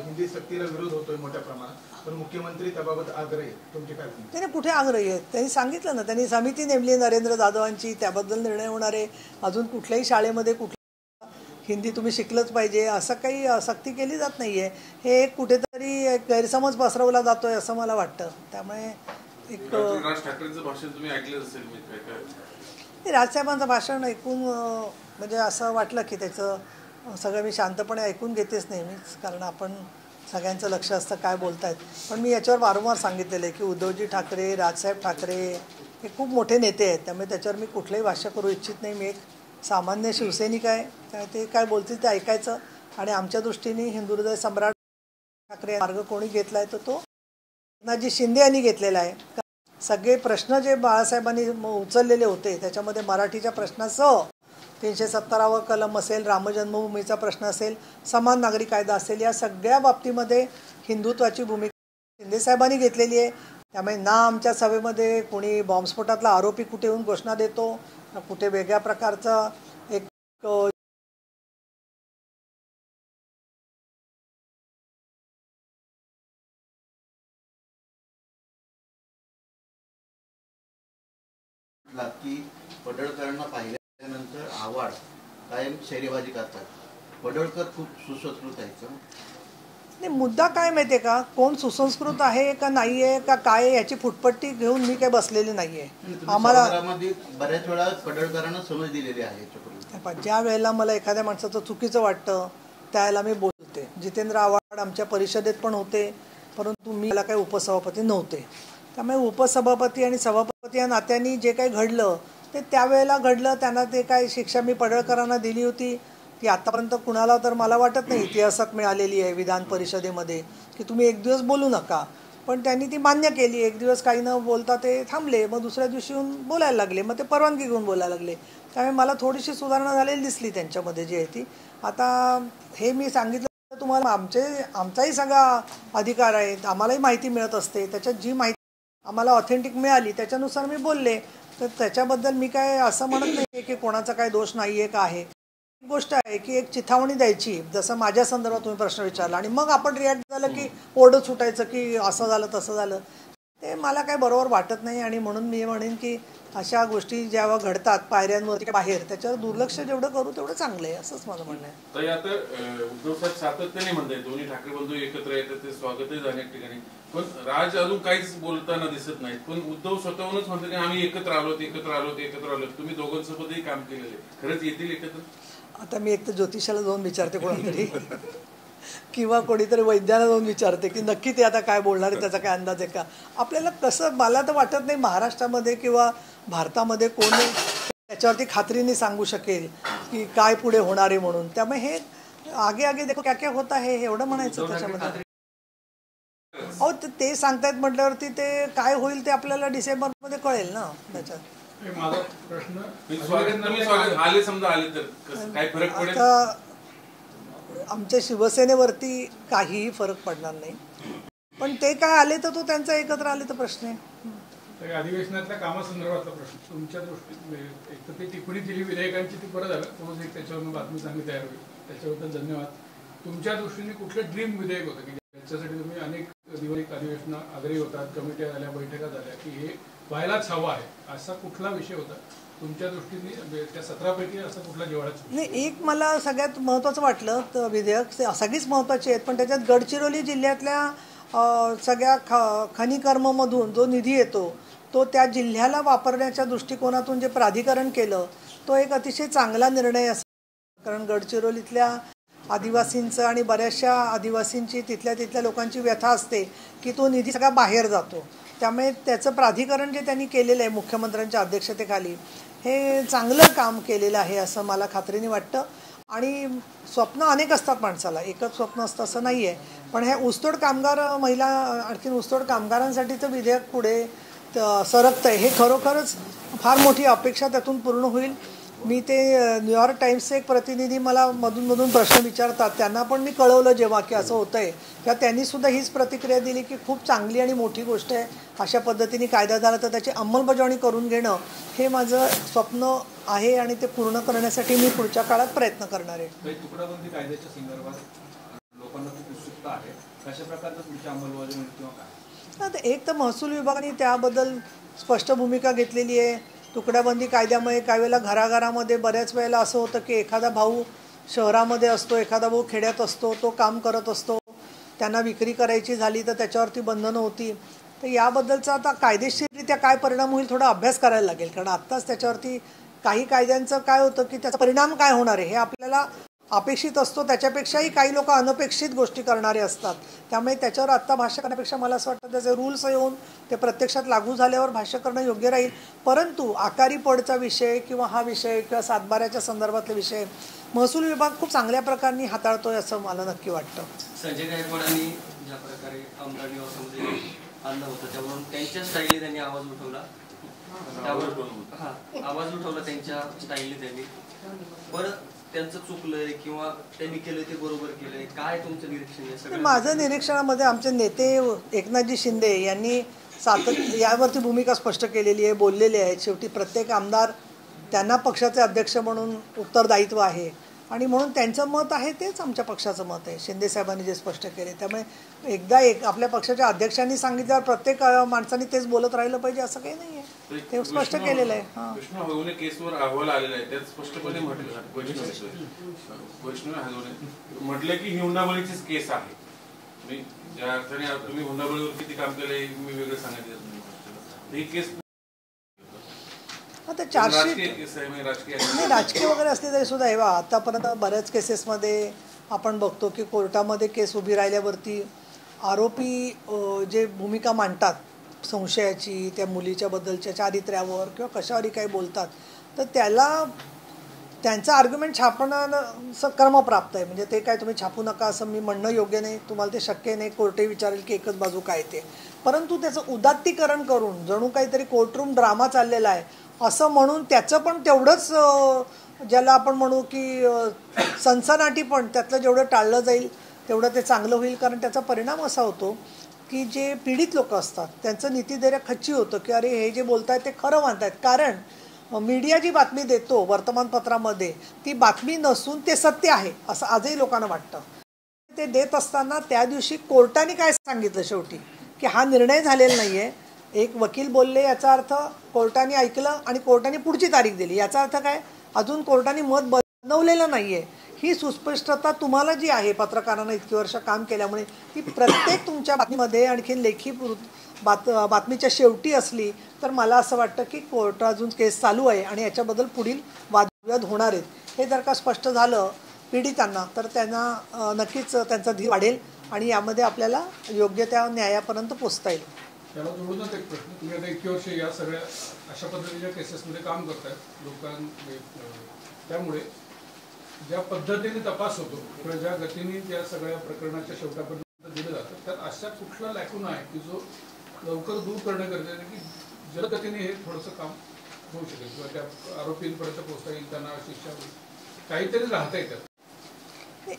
हिंदी सक्तीला विरोध होतोय मोठ्या प्रमाणात, पण मुख्यमंत्री त्याबाबत आग्रही तुमचे काय? त्याने कुठे आग्रही आहेत? त्यांनी सांगितलं ना, त्यांनी समिती नेमली नरेंद्र जाधवांची, त्याबद्दल निर्णय होणार आहे. अजून कुठल्याही शाळेमध्ये हिंदी तुम्ही शिकलंच पाहिजे असं काही सक्ती केली जात नाही आहे. हे कुठेतरी एक गैरसमज पसरवला जातोय असं मला वाटतं. त्यामुळे एक राज ठाकरेंचं भाषण तुम्ही ऐकलं असेल. मी काय राजसाहेबांचं भाषण ऐकून म्हणजे असं वाटलं की त्याचं सगळं मी शांतपणे ऐकून घेतेच नेहमीच, कारण आपण सगळ्यांचं लक्ष असतं काय बोलतायत. पण मी याच्यावर वारंवार सांगितलेलं आहे की उद्धवजी ठाकरे, राजसाहेब ठाकरे हे खूप मोठे नेते आहेत, त्यामुळे त्याच्यावर मी कुठलंही भाष्य करू इच्छित नाही. मी एक सामान्य शिवसैनिक आहे, त्यामुळे ते काय बोलतील ते ऐकायचं. आणि आमच्या दृष्टीने हिंदू हृदय सम्राट ठाकरे मार्ग कोणी घेतला आहे तर तो एकनाथजी शिंदे यांनी घेतलेला आहे. सगळे प्रश्न जे बाळासाहेबांनी उचललेले होते त्याच्यामध्ये मराठीच्या प्रश्नासह 317वा कलम असेल, रामजन्मभूमीचा प्रश्न असेल, समान नागरी कायदा असेल, या सगळ्या बाबतीमध्ये हिंदुत्वाची भूमिका शिंदेसाहेबांनी घेतलेली आहे. त्यामुळे ना आमच्या सभेमध्ये कोणी बॉम्बस्फोटातला आरोपी कुठे येऊन घोषणा देतो, कुठे वेगळ्या प्रकारचं एक की पडळकरांना पाहिल्यानंतर आव्हाड कायम शैलीबाजी करतात. पडळकर खूप सुसंस्कृत आहेत. नाही, मुद्दा काय माहिती आहे का, कोण सुसंस्कृत आहे का नाही आहे का काय आहे याची फुटपट्टी घेऊन मी काही बसलेली नाही आहे. आम्हाला बऱ्याच वेळा पडळकरांना समज दिलेली आहे. ज्या वेळेला मला एखाद्या माणसाचं चुकीचं वाटतं त्यावेळेला मी बोलते. जितेंद्र आव्हाड आमच्या परिषदेत पण होते, परंतु मी मला काही उपसभापती नव्हते. त्यामुळे उपसभापती आणि सभापती या नात्यांनी जे काही घडलं ते त्यावेळेला घडलं. त्यांना ते काय शिक्षा मी पडळकरांना दिली होती ती आतापर्यंत कुणाला तर मला वाटत नाही इतिहासात मिळालेली आहे विधान परिषदेमध्ये की तुम्ही एक दिवस बोलू नका. पण त्यांनी ती मान्य केली. एक दिवस काही न बोलता ते थांबले, मग दुसऱ्या दिवशी येऊन बोलायला लागले, मग ते परवानगी घेऊन बोलायला लागले. त्यामुळे मला थोडीशी सुधारणा झालेली दिसली त्यांच्यामध्ये जी आहे ती. आता हे मी सांगितलं तुम्हाला, आमचाही सगळा अधिकार आहे, आम्हालाही माहिती मिळत असते. त्याच्यात जी माहिती आम्हाला ऑथेंटिक मिळाली त्याच्यानुसार मी बोलले. तर त्याच्याबद्दल मी काय असं म्हणत नाही की कोणाचा काय दोष नाही आहे का आहे. एक गोष्ट आहे की एक चिथावणी द्यायची, जसं माझ्या संदर्भात तुम्ही प्रश्न विचारला आणि मग आपण रिॲक्ट झालं की ओरडत सुटायचं की असं झालं तसं झालं, ते मला काय बरोबर वाटत नाही. आणि म्हणून मी म्हणेन की अशा गोष्टी जेव्हा घडतात पायऱ्यांवर बाहेर त्याच्यावर दुर्लक्ष जेवढं करू तेवढं चांगलं आहे, असंच माझं म्हणणं आहे. तर आता उद्धव साहेब सातत्याने म्हणताय दोन्ही ठाकरे बंधू एकत्र येतात, ते स्वागतही झाले एक ठिकाणी, पण राज अजून काहीच बोलताना दिसत नाहीत. पण उद्धव स्वतःहूनच म्हणतात की आम्ही एकत्र आलो. तुम्ही दोघांसोबतही काम केलेलं आहे, खरंच येतील एकत्र? आता मी एक तर ज्योतिषाला जाऊन विचारते कोणातरी किंवा कोणीतरी वैद्याला जाऊन विचारते की नक्की ते आता काय बोलणार आहे, त्याचा काय अंदाज आहे का. आपल्याला कसं, मला तर वाटत नाही महाराष्ट्रामध्ये किंवा भारतामध्ये कोणी त्याच्यावरती खात्रीने सांगू शकेल की काय पुढे होणार आहे म्हणून. त्यामुळे हे आगे देखो क्या क्या होता है एवढं म्हणायचं त्याच्यामध्ये. अहो ते सांगतायत म्हटल्यावरती ते काय होईल ते आपल्याला डिसेंबरमध्ये कळेल ना. त्याच्यात माझा प्रश्न, आले समजा आले तर काय फरक पडेल? आता आमच्या शिवसेनेवरती काहीही फरक पडणार नाही, पण ते काय आले तर तो त्यांचा एकत्र आले तर प्रश्न आहे. अधिवेशनातल्या कामासंदर्भातला प्रश्न तुमच्या दृष्टीत, एक तर ती टिप्पणी दिली विधेयकांची ती बरं झालं, रोज एक त्याच्यावर बातमी चांगली तयार होईल, त्याच्याबद्दल धन्यवाद. तुमच्या दृष्टीने कुठलं ड्रीम विधेयक होतं की त्याच्यासाठी तुम्ही अनेक दिवस अधिवेशन आग्रही होतात, कमिट्या झाल्या, बैठका झाल्या की हे व्हायलाच हवा आहे, असा कुठला विषय होता तुमच्या दृष्टीने? त्या 17पैकी असा कुठला जिव्हाळ्याचा? नाही, एक मला सगळ्यात महत्त्वाचं वाटलं तर विधेयक सगळीच महत्त्वाची आहेत, पण त्याच्यात गडचिरोली जिल्ह्यातल्या सगळ्या खनिकर्ममधून जो निधी येतो तो त्या जिल्ह्याला वापरण्याच्या दृष्टिकोनातून जे प्राधिकरण केलं तो एक अतिशय चांगला निर्णय असा. कारण गडचिरोलीतल्या आदिवासींचं आणि बऱ्याचशा आदिवासींची तिथल्या लोकांची व्यथा असते की तो निधी सगळा बाहेर जातो. त्यामुळे त्याचं प्राधिकरण जे त्यांनी केलेलं आहे मुख्यमंत्र्यांच्या अध्यक्षतेखाली हे चांगलं काम केलेलं आहे असं मला खात्रीने वाटतं. आणि स्वप्न अनेक असतात माणसाला, एकच स्वप्न असतं असं नाही आहे. पण हे ऊसतोड कामगार महिला आणखीन ऊसतोड कामगारांसाठीचं विधेयक पुढे सरकतं आहे, हे खरोखरच फार मोठी अपेक्षा त्यातून पूर्ण होईल. मी ते न्यूयॉर्क टाइम्सचे एक प्रतिनिधी मला मधून प्रश्न विचारतात, त्यांना पण मी कळवलं जेव्हा की असं होतं आहे, तेव्हा त्यांनीसुद्धा हीच प्रतिक्रिया दिली की खूप चांगली आणि मोठी गोष्ट आहे. अशा पद्धतीने कायदा झाला तर त्याची अंमलबजावणी करून घेणं हे माझं स्वप्न आहे आणि ते पूर्ण करण्यासाठी मी पुढच्या काळात प्रयत्न करणार आहे. तुकडाबंदी कायद्याच्या संदर्भात लोकांना खूप उत्सुकता आहे. कशा प्रकारचं तुमची अंमलबजावणी किंवा काय? एक तर महसूल विभागाने त्याबद्दल स्पष्ट भूमिका घेतलेली आहे. तुकड्याबंदी कायद्यामुळे काही वेळेला घराघरामध्ये बऱ्याच वेळेला असं होतं की एखादा भाऊ शहरामध्ये असतो, एखादा भाऊ खेड्यात असतो, तो काम करत असतो, त्यांना विक्री करायची झाली तर त्याच्यावरती बंधनं होती. तर याबद्दलचा आता कायदेशीररित्या काय परिणाम होईल थोडा अभ्यास करायला लागेल, कारण आत्ताच त्याच्यावरती काही कायद्यांचं काय होतं की त्याचा परिणाम काय होणार आहे हे आपल्याला अपेक्षित असतो, त्याच्यापेक्षाही काही लोक अनपेक्षित गोष्टी करणारे असतात. त्यामुळे त्याच्यावर आत्ता भाष्य करण्यापेक्षा मला असं वाटतं त्याचे रूल्स येऊन ते प्रत्यक्षात लागू झाल्यावर भाष्य करणं योग्य राहील. परंतु आकारी पडचा विषय किंवा हा विषय किंवा सातबाऱ्याच्या संदर्भातले विषय महसूल विभाग खूप चांगल्या प्रकारे हाताळतोय असं मला नक्की वाटतं. संजय गायकवाडांनी ज्या प्रकारे आमदार निवासामध्ये आणलं होतं त्यावरून त्यांच्या स्टाईलने त्यांनी आवाज उठवला, आवाज उठवला त्यांच्या स्टाईलने त्यांनी. बरं, त्यांचं चुकलंय किंवा त्यांनी केलं ते बरोबर केलंय, काय तुमचं निरीक्षण आहे? माझं निरीक्षणामध्ये आमचे नेते एकनाथजी शिंदे यांनी यावरती भूमिका स्पष्ट केलेली आहे, बोललेले आहेत. शेवटी प्रत्येक आमदार त्यांना पक्षाचे अध्यक्ष म्हणून उत्तरदायित्व आहे आणि म्हणून त्यांचं मत आहे तेच आमच्या पक्षाचं मत आहे, शिंदे साहेबांनी जे स्पष्ट केले. त्यामुळे आपल्या पक्षाच्या अध्यक्षांनी सांगितल्यावर प्रत्येक माणसाने तेच बोलत राहिलं पाहिजे असं काही नाही आहे, ते स्पष्ट केलेलं आहे. कृष्णा हगवणे केसवर अहवाल आलेला आहे, त्यात स्पष्टपणे म्हटलं म्हटलं की ही हुंडाबळीचीच केस आहे. ज्या अर्थाने तुम्ही हुंडाबळीवर किती काम केलंय मी वेगळं सांगितलं, ही केस आता राजकीय वगैरे असले तरी सुद्धा हेवा आतापर्यंत बऱ्याच केसेसमध्ये आपण बघतो की कोर्टामध्ये केस उभी राहिल्यावरती आरोपी जे भूमिका मांडतात संशयाची, त्या मुलीच्या बद्दलच्या चारित्र्यावर किंवा कशावरही काही बोलतात, तर त्यांचं आर्ग्युमेंट छापणं क्रमप्राप्त आहे. म्हणजे ते काय तुम्ही छापू नका असं मी म्हणणं योग्य नाही, तुम्हाला ते शक्य नाही. कोर्टही विचारेल की एकच बाजू काय ते, परंतु त्याचं उदात्तीकरण करून जणू काहीतरी कोर्टरूम ड्रामा चाललेला आहे असं म्हणून त्याचं पण तेवढंच ज्याला आपण म्हणू की सनसनाटी, पण त्यातलं जेवढं टाळलं जाईल तेवढं ते चांगलं होईल. कारण त्याचा परिणाम असा होतो की जे पीडित लोक असतात त्यांचं नीतिधैर्य खच्ची होतं की अरे हे जे बोलत आहेत ते खरं म्हणतात. कारण मीडिया जी बातमी देतो वर्तमानपत्रामध्ये ती बातमी नसून ते सत्य आहे असं आजही लोकांना वाटतं. ते देत असताना त्या दिवशी कोर्टाने काय सांगितलं शेवटी की हा निर्णय झालेला नाही आहे, एक वकील बोलले याचा अर्थ कोर्टाने ऐकलं आणि कोर्टाने पुढची तारीख दिली, याचा अर्थ काय अजून कोर्टाने मत बनवलेलं नाही आहे. ही सुस्पष्टता तुम्हाला जी आहे पत्रकारांना इतकी वर्ष काम केल्यामुळे ती प्रत्येक तुमच्या बातमीमध्ये आणखीन लेखी बातमीच्या शेवटी असली तर मला असं वाटतं की कोर्ट अजून केस चालू आहे आणि याच्याबद्दल पुढील वादविवाद होणार आहेत. हे जर का स्पष्ट झालं पीडितांना तर त्यांना नक्कीच त्यांचा धीर वाढेल आणि यामध्ये आपल्याला योग्य त्या न्यायापर्यंत पोचता येईल. त्याला जोडूनच एक प्रश्न, तुम्ही आता इतकी वर्ष या सगळ्या अशा पद्धतीच्या केसेसमध्ये काम करताय त्यामुळे ज्या पद्धतीने तपास होतो किंवा ज्या गतीने त्या सगळ्या प्रकरणाच्या शेवटापर्यंत दिलं जातं त्यात अशा कुठला लॅकून आहे की जो लवकर दूर करणं गरजेचं आहे की जलगतीने हे थोडंसं काम होऊ शकेल किंवा त्या आरोपींपर्यंत पोहोचता येईल, त्यांना शिक्षा होईल, काहीतरी राहता येतात?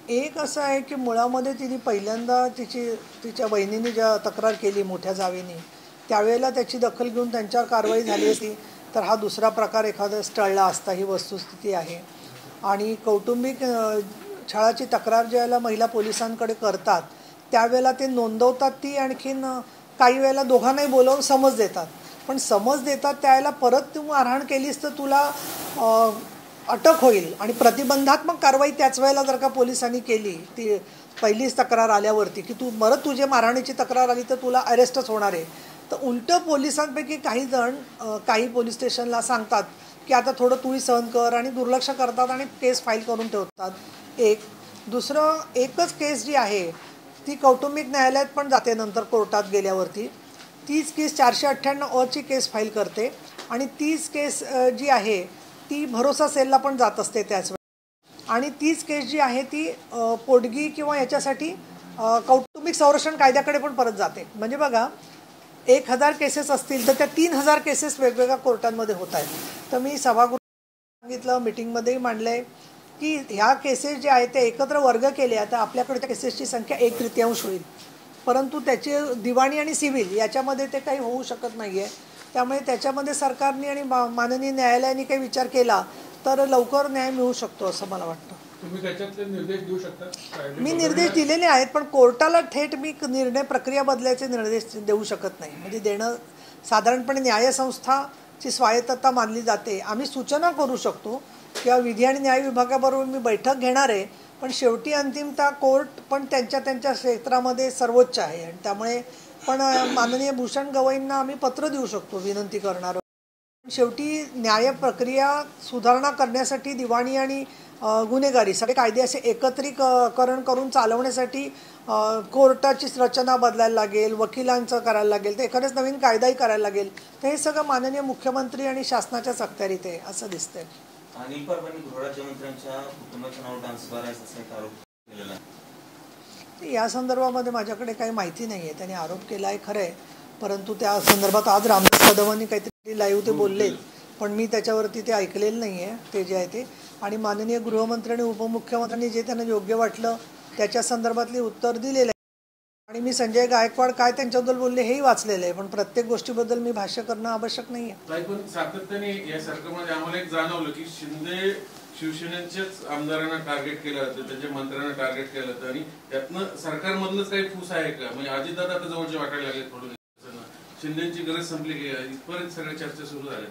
एक असं आहे की मुळामध्ये तिने पहिल्यांदा तिच्या बहिणीने ज्या तक्रार केली मोठ्या जावेने त्यावेळेला त्याची दखल घेऊन त्यांच्यावर कारवाई झाली असती तर हा दुसरा प्रकार एखादा टळला असता, ही वस्तुस्थिती आहे. आणि कौटुंबिक छळाची तक्रार ज्यावेळेला महिला पोलिसांकडे करतात त्यावेळेला ते नोंदवतात ती, आणखीन काही वेळेला दोघांनाही बोलावून समज देतात, पण समज देतात त्यावेळेला परत तू मारहाण केलीस तर तुला अटक होईल आणि प्रतिबंधात्मक कारवाई त्याच वेळेला जर का पोलिसांनी केली ती पहिलीच तक्रार आल्यावरती की तू परत तुझे मारहाणीची तक्रार आली तर तुला अरेस्टच होणार आहे. तर उलटं पोलिसांपैकी काही जण काही पोलीस स्टेशनला सांगतात की आता थोडं तूही सहन कर आणि दुर्लक्ष करतात आणि केस फाईल करून ठेवतात. दुसरं एकच केस जी आहे ती कौटुंबिक न्यायालयात पण जाते नंतर कोर्टात गेल्यावरती, तीच केस 498 ची केस फाईल करते आणि तीच केस जी आहे ती भरोसा सेलला पण जात असते त्याच वेळी, आणि तीच केस जी आहे ती पोटगी किंवा याच्यासाठी कौटुंबिक संरक्षण कायद्याकडे पण परत जाते. म्हणजे बघा, 1000 केसेस असतील तर त्या 3000 केसेस वेगवेगळ्या कोर्टांमध्ये होत आहेत. तर मी सभागृहात सांगितलं, मिटिंगमध्येही मांडलं आहे की ह्या केसेस जे आहेत ते एकत्र वर्ग केले तर आपल्याकडे त्या केसेसची संख्या 1/3 होईल. परंतु त्याचे दिवाणी आणि सिव्हिल याच्यामध्ये ते काही होऊ शकत नाही आहे. त्यामुळे त्याच्यामध्ये सरकारने आणि माननीय न्यायालयाने काही विचार केला तर लवकर न्याय मिळू शकतो असं मला वाटतं. तुम्ही त्याच्यातले निर्देश देऊ शकता? मी निर्देश दिलेले आहेत, पण कोर्टाला थेट मी निर्णय प्रक्रिया बदलायचे निर्देश देऊ शकत नाही. म्हणजे देणं साधारणपणे न्यायसंस्थाची स्वायत्तता मानली जाते. आम्ही सूचना करू शकतो किंवा विधी आणि न्याय विभागाबरोबर मी बैठक घेणार आहे, पण शेवटी अंतिमतः कोर्ट पण त्यांच्या क्षेत्रामध्ये सर्वोच्च आहे. आणि त्यामुळे पण माननीय भूषण गवईंना आम्ही पत्र देऊ शकतो विनंती करणार. शेवटी न्याय प्रक्रिया सुधारणा करण्यासाठी दिवाणी आणि गुन्हेगारी सगळे कायदे असे एकत्रीकरण करून चालवण्यासाठी कोर्टाची रचना बदलायला लागेल, वकिलांचं करायला लागेल, तर एखाद्याच नवीन कायदाही करायला लागेल. तर हे सगळं माननीय मुख्यमंत्री आणि शासनाच्याच अखत्यारीत आहे असं दिसतंय. अनिल परबांनी गृहराज्यमंत्र्यांच्या कुटुंबाचं नाव डान्सबार आहे असा एक आरोप केलेला आहे. या संदर्भामध्ये माझ्याकडे काही माहिती नाही आहे. त्यांनी आरोप केला आहे खरं आहे, परंतु त्या संदर्भात आज रामदास कदमांनी काहीतरी लाईव्ह ते बोलले, पण मी त्याच्यावरती ते ऐकलेलं नाही आहे ते जे आहे ते. आणि माननीय गृहमंत्री आणि उपमुख्यमंत्र्यांनी जे त्यांना योग्य वाटलं त्याच्या संदर्भातली उत्तर दिलेलं आहे. आणि मी संजय गायकवाड काय त्यांच्याबद्दल बोलले हेही वाचलेलं आहे, पण प्रत्येक गोष्टीबद्दल मी भाष्य करणं आवश्यक नाही आहे. पण सातत्याने या सरकारमध्ये आम्हाला एक जाणवलं की शिंदे शिवसेनेच्याच आमदारांना टार्गेट केलं जातं, त्यांच्या मंत्र्यांना टार्गेट केलं जातं, आणि त्यातनं सरकारमधलंच काही फूस आहे का? म्हणजे अजितदादा आता जवळचे वाटायला लागले थोडं, शिंदेची गरज संपली की इथपर्यंत सगळ्या चर्चा सुरू झाल्या.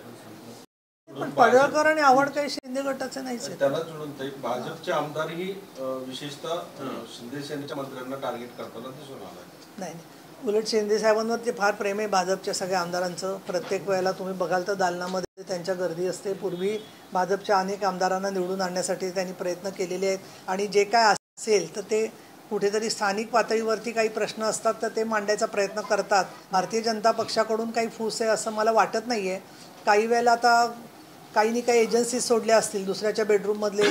पण पडळकर आणि आवड काही शिंदे गटाचे नाहीच. त्याला जोडून भाजपचे आमदारही विशेषतः शिंदे सेनेच्या मंत्र्यांना टार्गेट करताना दिसून आलं. नाही, उलट शिंदे साहेबांवर ते फार प्रेम आहे भाजपच्या सगळ्या आमदारांचं. प्रत्येक वेळेला तुम्ही बघाल तर दालनामध्ये त्यांच्या गर्दी असते. पूर्वी भाजपच्या अनेक आमदारांना निवडून आणण्यासाठी त्यांनी प्रयत्न केलेले आहेत, आणि जे काय असेल तर ते कुठेतरी स्थानिक पातळीवरती काही प्रश्न असतात तर ते मांडायचा प्रयत्न करतात. भारतीय जनता पक्षाकडून काही फूस आहे असं मला वाटत नाही आहे. काही वेळेला आता काही एजन्सीज सोडल्या असतील, दुसऱ्याच्या बेडरूममधले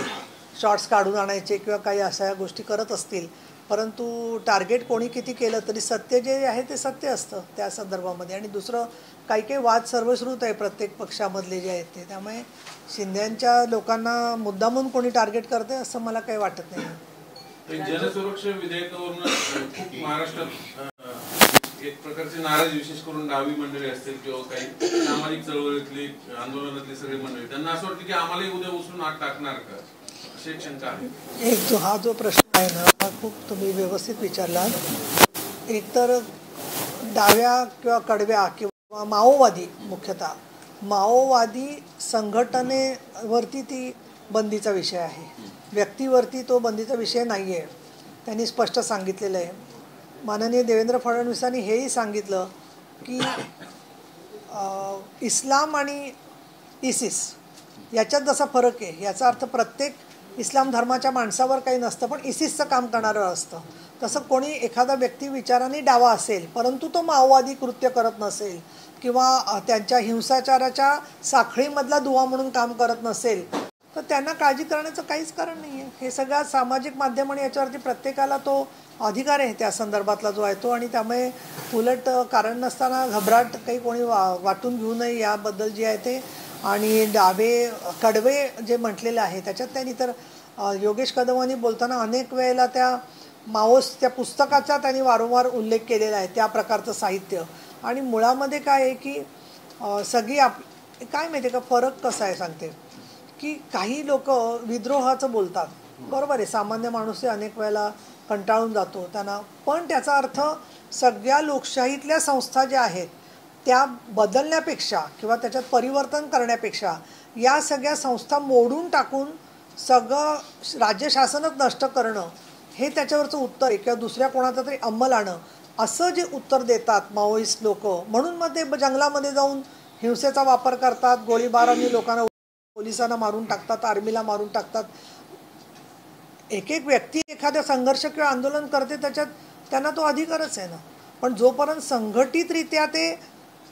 शॉर्ट्स काढून आणायचे किंवा काही अशा गोष्टी करत असतील, परंतु टार्गेट कोणी किती केलं तरी सत्य जे आहे ते सत्य असतं त्या संदर्भामध्ये. आणि दुसरं काही वाद सर्वश्रुत आहे प्रत्येक पक्षामधले जे आहेत ते. त्यामुळे शिंद्यांच्या लोकांना मुद्दामून कोणी टार्गेट करते असं मला काही वाटत नाही. जनसुरक्षा विधेयकावरून खूप महाराष्ट्रात एक प्रकारची नाराजी, विशेष करून डावी मंडळी असतील किंवा काही सामाजिक चळवळीतली आंदोलनातली सगळी मंडळी, त्यांना असं वाटतं की आम्हालाही उद्या उचलून आत टाकणार का, अशी एक शंका आहे. हा जो प्रश्न आहे ना हा खूप तुम्ही व्यवस्थित विचारला. एकतर डाव्या किंवा कडव्या किंवा माओवादी, मुख्यतः माओवादी संघटनेवरती ती बंदीचा विषय आहे, व्यक्तीवरती तो बंदीचा विषय नाही आहे. त्यांनी स्पष्ट सांगितलेलं आहे. माननीय देवेंद्र फडणवीसांनी हेही सांगितलं की इस्लाम आणि इसिस याच्यात जसा फरक आहे, याचा अर्थ प्रत्येक इस्लाम धर्माच्या माणसावर काही नसतं, पण इसिसचं काम करणारं असतं. तसं कोणी एखादा व्यक्ती विचाराने डावा असेल परंतु तो माओवादी कृत्य करत नसेल किंवा त्यांच्या हिंसाचाराच्या साखळीमधला दुवा म्हणून काम करत नसेल तर त्यांना काळजी करण्याचं काहीच कारण नाही आहे. हे सगळ्या सामाजिक माध्यम आणि याच्यावरती प्रत्येकाला तो अधिकार आहे त्या संदर्भातला जो आहे तो. आणि त्यामुळे उलट कारण नसताना घबराट काही कोणी वाटून घेऊ नये याबद्दल जे आहे ते. आणि डावे कडवे जे म्हटलेलं आहे त्याच्यात त्यांनी तर योगेश कदमांनी बोलताना अनेक वेळेला त्या माओस त्या पुस्तकाचा त्यांनी वारंवार उल्लेख केलेला आहे, त्या प्रकारचं साहित्य. आणि मुळामध्ये काय आहे की सगळी काय माहिती आहे का फरक कसा आहे सांगते की काही लोक विद्रोहाचं बोलतात, बरोबर आहे, सामान्य माणूस हे अनेक वेळेला कंटाळून जातो त्यांना, पण त्याचा अर्थ सगळ्या लोकशाहीतल्या संस्था ज्या आहेत त्या बदलण्यापेक्षा किंवा त्याच्यात परिवर्तन करण्यापेक्षा या सगळ्या संस्था मोडून टाकून सगळं राज्य शासनच नष्ट करणं हे त्याच्यावरचं उत्तर आहे, किंवा दुसऱ्या कोणाचं तरी अंमल आणणं असं जे उत्तर देतात माओइस्ट लोक. म्हणून मग ते जंगलामध्ये जाऊन हिंसेचा वापर करतात, गोळीबाराने लोकांना, पोलिसांना मारून टाकतात, आर्मीला मारून टाकतात. एक व्यक्ती एखाद्या संघर्ष किंवा आंदोलन करते त्याच्यात त्यांना तो अधिकारच आहे ना. पण जोपर्यंत संघटितरित्या ते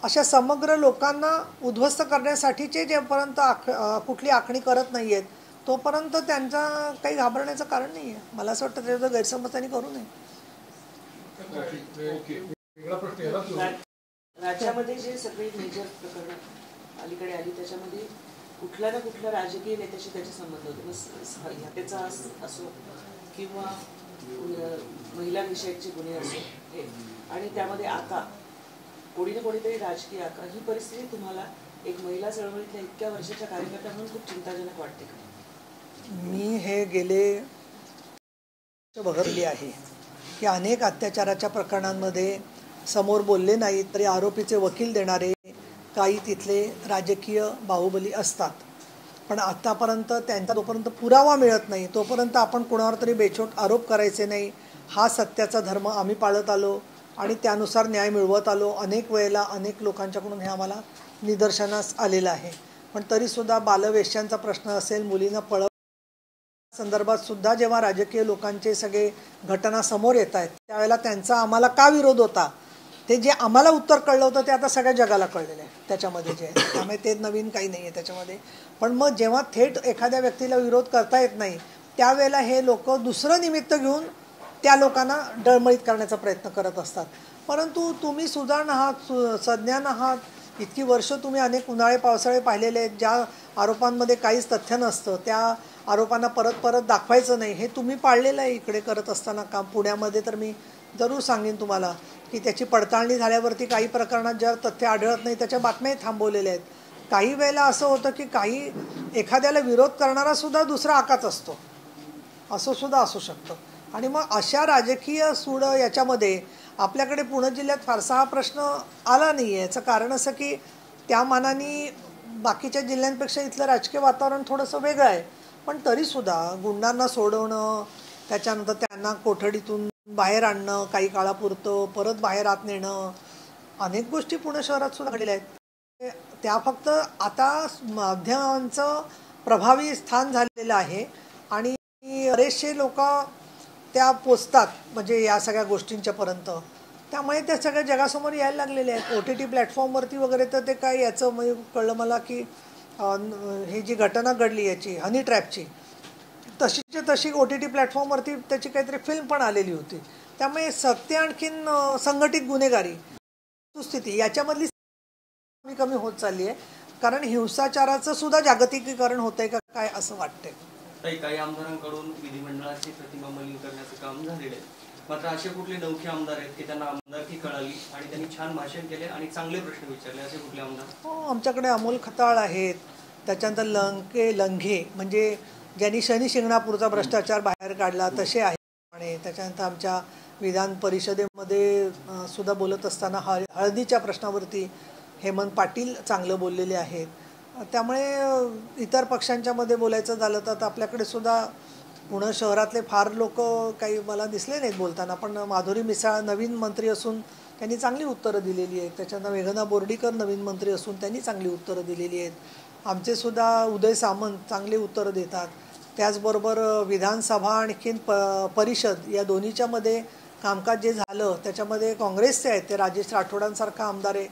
अशा समग्र लोकांना उद्ध्वस्त करण्यासाठीचे जेपर्यंत कुठली आखणी करत नाही आहेत तोपर्यंत त्यांचा काही घाबरण्याचं कारण नाही आहे. मला असं वाटतं त्याचा गैरसमज त्यांनी करू नये. वेगळा प्रश्न याला जोडून. राज्यामध्ये जे सगळे मेजर प्रकरणं अलीकडे आली त्याच्यामध्ये कुठल्या ना कुठल्या राजकीय नेत्याशी त्याचे संबंध होते. मग हत्येचा असो किंवा महिला विषयकचे गुन्हे असो हे, आणि त्यामध्ये आका कोणी ना कोणीतरी राजकीय आका, ही परिस्थिती तुम्हाला एक महिला चळवळीतल्या इतक्या वर्षाच्या कार्यकर्त्या म्हणून खूप चिंताजनक वाटते का? मी हे गेले बघितले आहे की अनेक अत्याचाराच्या प्रकरणांमध्ये समोर बोलले नाहीत तरी आरोपीचे वकील देणारे काही तिथले राजकीय बाहुबली असतात. पण आतापर्यंत त्यांचा जोपर्यंत पुरावा मिळत नाही तोपर्यंत आपण कुणावर तरी बेछूट आरोप करायचे नाही. हा सत्याचा धर्म आम्ही पाळत आलो आणि त्यानुसार न्याय मिळवत आलो. अनेक वेळेला अनेक लोकांच्याकडून हे आम्हाला निदर्शनास आलेलं आहे. पण तरीसुद्धा बालवेश्यांचा प्रश्न असेल, मुलींना पळव संदर्भात सुद्धा जेव्हा राजकीय लोकांचे सगळे घटना समोर येत आहेत त्यावेळेला त्यांचा आम्हाला का विरोध होता ते जे आम्हाला उत्तर कळलं होतं ते आता सगळ्या जगाला कळलेलं आहे त्याच्यामध्ये जे आहे. त्यामुळे ते नवीन काही नाही आहे त्याच्यामध्ये. पण मग जेव्हा थेट एखाद्या व्यक्तीला विरोध करता येत नाही त्यावेळेला हे लोक दुसरं निमित्त घेऊन त्या लोकांना डळमळीत करण्याचा प्रयत्न करत असतात. परंतु तुम्ही सुजाण आहात, सज्ञान आहात, इतकी वर्ष तुम्ही अनेक उन्हाळे पावसाळे पाहिलेले आहेत. ज्या आरोपांमध्ये काहीच तथ्य नसतं त्या आरोपांना परत परत दाखवायचं नाही हे तुम्ही पाळलेलं आहे इकडे करत असताना काम. पुण्यामध्ये तर मी जरूर सांगेन तुम्हाला की त्याची पडताळणी झाल्यावरती काही प्रकरणात ज्या तथ्य आढळत नाही त्याच्या बातम्याही थांबवलेल्या आहेत. काही वेळेला असं होतं की काही एखाद्याला विरोध करणारा सुद्धा दुसरा आकाच असतो, असं सुद्धा असू शकतं. आणि मग अशा राजकीय सूड याच्यामध्ये आपल्याकडे पुणे जिल्ह्यात फारसा हा प्रश्न आला नाही आहे. याचं कारण असं की त्या मानाने बाकीच्या जिल्ह्यांपेक्षा इथलं राजकीय वातावरण थोडंसं वेगळं आहे. पण तरीसुद्धा गुंडांना सोडवणं, त्याच्यानंतर त्यांना कोठडीतून बाहेर आणणं, काही काळापुरतं परत बाहेर आत नेणं, अनेक गोष्टी पुणे शहरात सुद्धा घडलेल्या आहेत. त्या फक्त आता माध्यमांचं प्रभावी स्थान झालेलं आहे आणि बरेचसे लोक त्या पोचतात म्हणजे या सगळ्या गोष्टींच्यापर्यंत. त्यामुळे त्या सगळ्या जगासमोर यायला लागलेले आहेत. OTT प्लॅटफॉर्मवरती वगैरे तर ते काय याचं म्हणजे कळलं मला की ही जी घटना घडली याची हनी ट्रॅपची तशीच्या तशी OTT प्लॅटफॉर्मवरती त्याची काहीतरी फिल्म पण आलेली होती. त्यामुळे सत्य आणखीन संघटित गुन्हेगारी सुस्थिती याच्यामधली कमी कमी होत चालली आहे. कारण हिंसाचाराचं सुद्धा जागतिकीकरण होतंय का काय असं वाटतंय. काही आमदारांकडून विधिमंडळाची प्रतिमा मलिन करण्याचं काम झालेलं आहे. मात्र असे कुठले नौखे आमदार आहेत की त्यांना आमदारकी कळाली आणि त्यांनी छान भाषण केले आणि चांगले प्रश्न विचारले, असे कुठले आमदार? हो, आमच्याकडे अमोल खताळ आहेत. त्याच्यानंतर लंघे म्हणजे ज्यांनी शनी शिंगणापूरचा भ्रष्टाचार बाहेर काढला तसे आहेत. आणि त्याच्यानंतर आमच्या विधान परिषदेमध्ये सुद्धा बोलत असताना हळदीच्या प्रश्नावरती हेमंत पाटील चांगलं बोललेले आहेत. त्यामुळे इतर पक्षांच्यामध्ये बोलायचं झालं तर आपल्याकडे सुद्धा पुणे शहरातले फार लोक काही मला दिसले नाहीत बोलताना. पण माधुरी मिसाळ नवीन मंत्री असून त्यांनी चांगली उत्तरं दिलेली आहेत. त्याच्यानंतर मेघना बोर्डीकर नवीन मंत्री असून त्यांनी चांगली उत्तरं दिलेली आहेत. आमचे सुद्धा उदय सामंत चांगले उत्तरं देतात. त्याचबरोबर विधानसभा आणखीन परिषद या दोन्हीच्यामध्ये कामकाज जे झालं त्याच्यामध्ये काँग्रेसचे आहेत ते राजेश राठोडांसारखा आमदार आहे,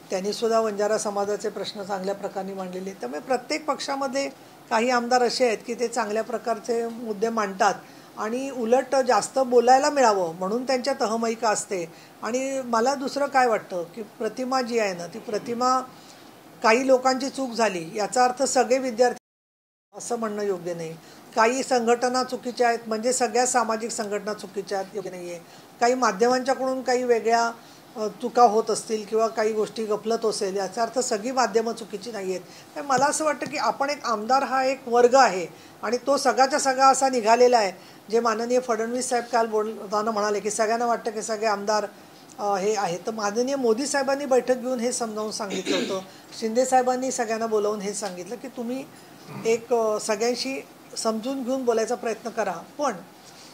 त्यांनीसुद्धा बंजारा समाजाचे प्रश्न चांगल्या प्रकारे मांडलेले आहेत. त्यामुळे प्रत्येक पक्षामध्ये काही आमदार असे आहेत की ते चांगल्या प्रकारचे मुद्दे मांडतात आणि उलट जास्त बोलायला मिळावं म्हणून त्यांच्या तहमयिका असते. आणि मला दुसरं काय वाटतं की प्रतिमा जी आहे ना ती प्रतिमा काही लोकांची चूक झाली याचा अर्थ सगळे विद्यार्थी असं म्हणणं योग्य नाही. काही संघटना चुकीच्या आहेत म्हणजे सगळ्या सामाजिक संघटना चुकीच्या आहेत योग्य नाही आहे. काही माध्यमांच्याकडून काही वेगळ्या चुका होत असतील किंवा काही गोष्टी गफलत असेल याचा अर्थ सगळी माध्यमं चुकीची नाही आहेत. तर मला असं वाटतं की आपण एक आमदार हा एक वर्ग आहे आणि तो सगळ्याच्या सगळा असा निघालेला आहे. जे माननीय फडणवीस साहेब काल बोलताना म्हणाले की सगळ्यांना वाटतं की सगळे आमदार हे आहेत. तर माननीय मोदी साहेबांनी बैठक घेऊन हे समजावून सांगितलं होतं. शिंदे साहेबांनी सगळ्यांना बोलावून हे सांगितलं की तुम्ही एक सगळ्यांशी समजून घेऊन बोलायचा प्रयत्न करा. पण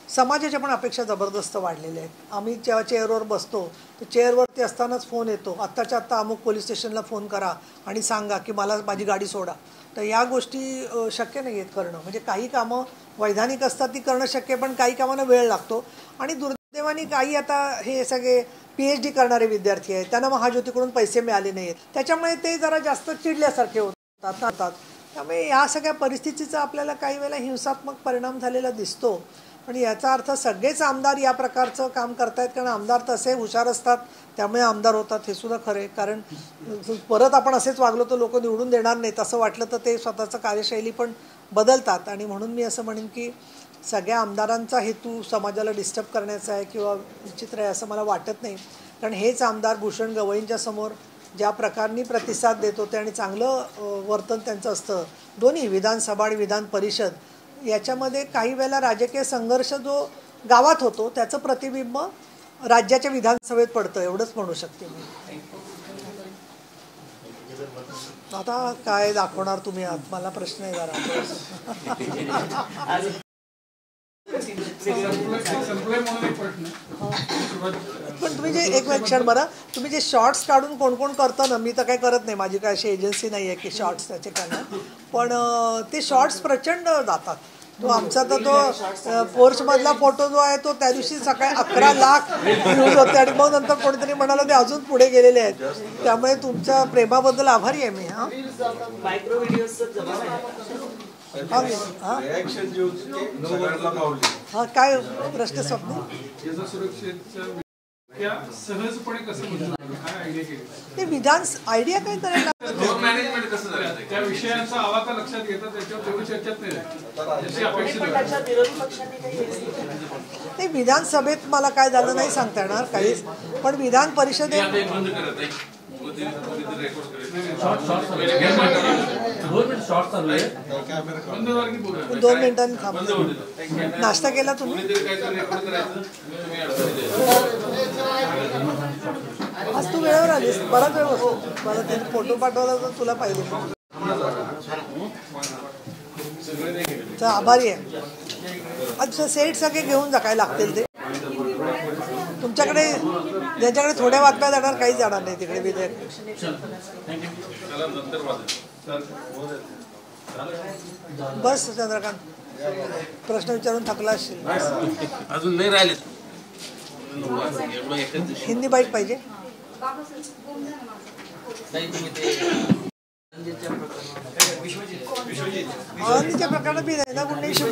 समाजाच्या पण अपेक्षा जबरदस्त वाढलेल्या आहेत. आम्ही जेव्हा चेअरवर बसतो तर चेअरवरती असतानाच फोन येतो, आत्ताच्या आत्ता अमुक पोलीस स्टेशनला फोन करा आणि सांगा की मला माझी गाडी सोडा. तर या गोष्टी शक्य नाही आहेत करणं. म्हणजे काही कामं वैधानिक असतात ती करणं शक्य, पण काही कामांना वेळ लागतो. आणि दुर्दैवाने काही आता हे सगळे PhD करणारे विद्यार्थी आहेत, त्यांना महाज्योतीकडून पैसे मिळाले नाहीत, त्याच्यामुळे ते जरा जास्त चिडल्यासारखे होतात. त्यामुळे या सगळ्या परिस्थितीचा आपल्याला काही वेळेला हिंसात्मक परिणाम झालेला दिसतो. पण याचा अर्थ सगळेच आमदार या प्रकारचं काम करतायत, कारण आमदार तसे हुशार असतात त्यामुळे आमदार होतात, हे सुद्धा खरं आहे. कारण परत आपण असेच वागलो तर लोक निवडून देणार नाहीत असं वाटलं तर ते स्वतःचं कार्यशैली पण बदलतात. आणि म्हणून मी असं म्हणेन की सगळ्या आमदारांचा हेतू समाजाला डिस्टर्ब करण्याचा आहे किंवा विचित्र आहे असं मला वाटत नाही. कारण हेच आमदार भूषण गवळींच्या समोर ज्या प्रकाराने प्रतिसाद देत होते आणि चांगलं वर्तन त्यांचं असतं, दोन्ही विधानसभा आणि विधान परिषद याच्यामध्ये काही वेळेला राजकीय संघर्ष जो गावात होतो त्याचं प्रतिबिंब राज्याच्या विधानसभेत पडतं, एवढंच म्हणू शकते मी. आता काय दाखवणार तुम्ही आत, मला प्रश्न आहे जरा. पण तुम्ही जे एक क्षण बरं, तुम्ही जे शॉर्ट्स काढून कोण कोण करतं ना, मी तर काही करत नाही, माझी काय अशी एजन्सी नाही आहे की शॉर्ट्स त्याचे करणार, पण ते शॉर्ट्स प्रचंड जातात. तो आमचा तर तो पोर्चमधला फोटो जो आहे तो त्या दिवशी सकाळी 11 लाख व्ह्यूज होते आणि मग नंतर कोणीतरी म्हणालं ते अजून पुढे गेलेले आहेत. त्यामुळे तुमच्या प्रेमाबद्दल आभारी आहे मी. मायक्रो हां काय प्रश्न स्वप्न सहजपणे कसं काय आयडिया केली ते विधान आयडिया काय करायला मॅनेजमेंट कसं झालं त्या विषयांचा आवाका लक्षात घेता त्याच्यावर तेवढी चर्चेत नाही जशी अपेक्षित होती. विरोधी पक्षांनी काही ते विधानसभेत मला काय झालं नाही सांगता येणार काहीच, पण विधान परिषदेत बंद करत आहे रेकॉर्ड करेल. 2 मिनिटांनी थांबा. नाश्ता केला तुम्ही? आज तू वेळेवर आलीस, बराच वेळ होतो. मला ते फोटो पाठवला तर तुला पाहिजे. तर आभारी आहे. अच्छा सेट सगळे घेऊन जा काय लागतील ते. तुमच्याकडे ज्यांच्याकडे थोड्या बातम्या जाणार काही जाणार नाही तिकडे विधेयक. बस चंद्रकांत, प्रश्न विचारून थकला असशील. अजून नाही राहिले. हिंदी बाईट पाहिजे. विश्वजितच्या प्रकरणात मी नैना गुंडेंशी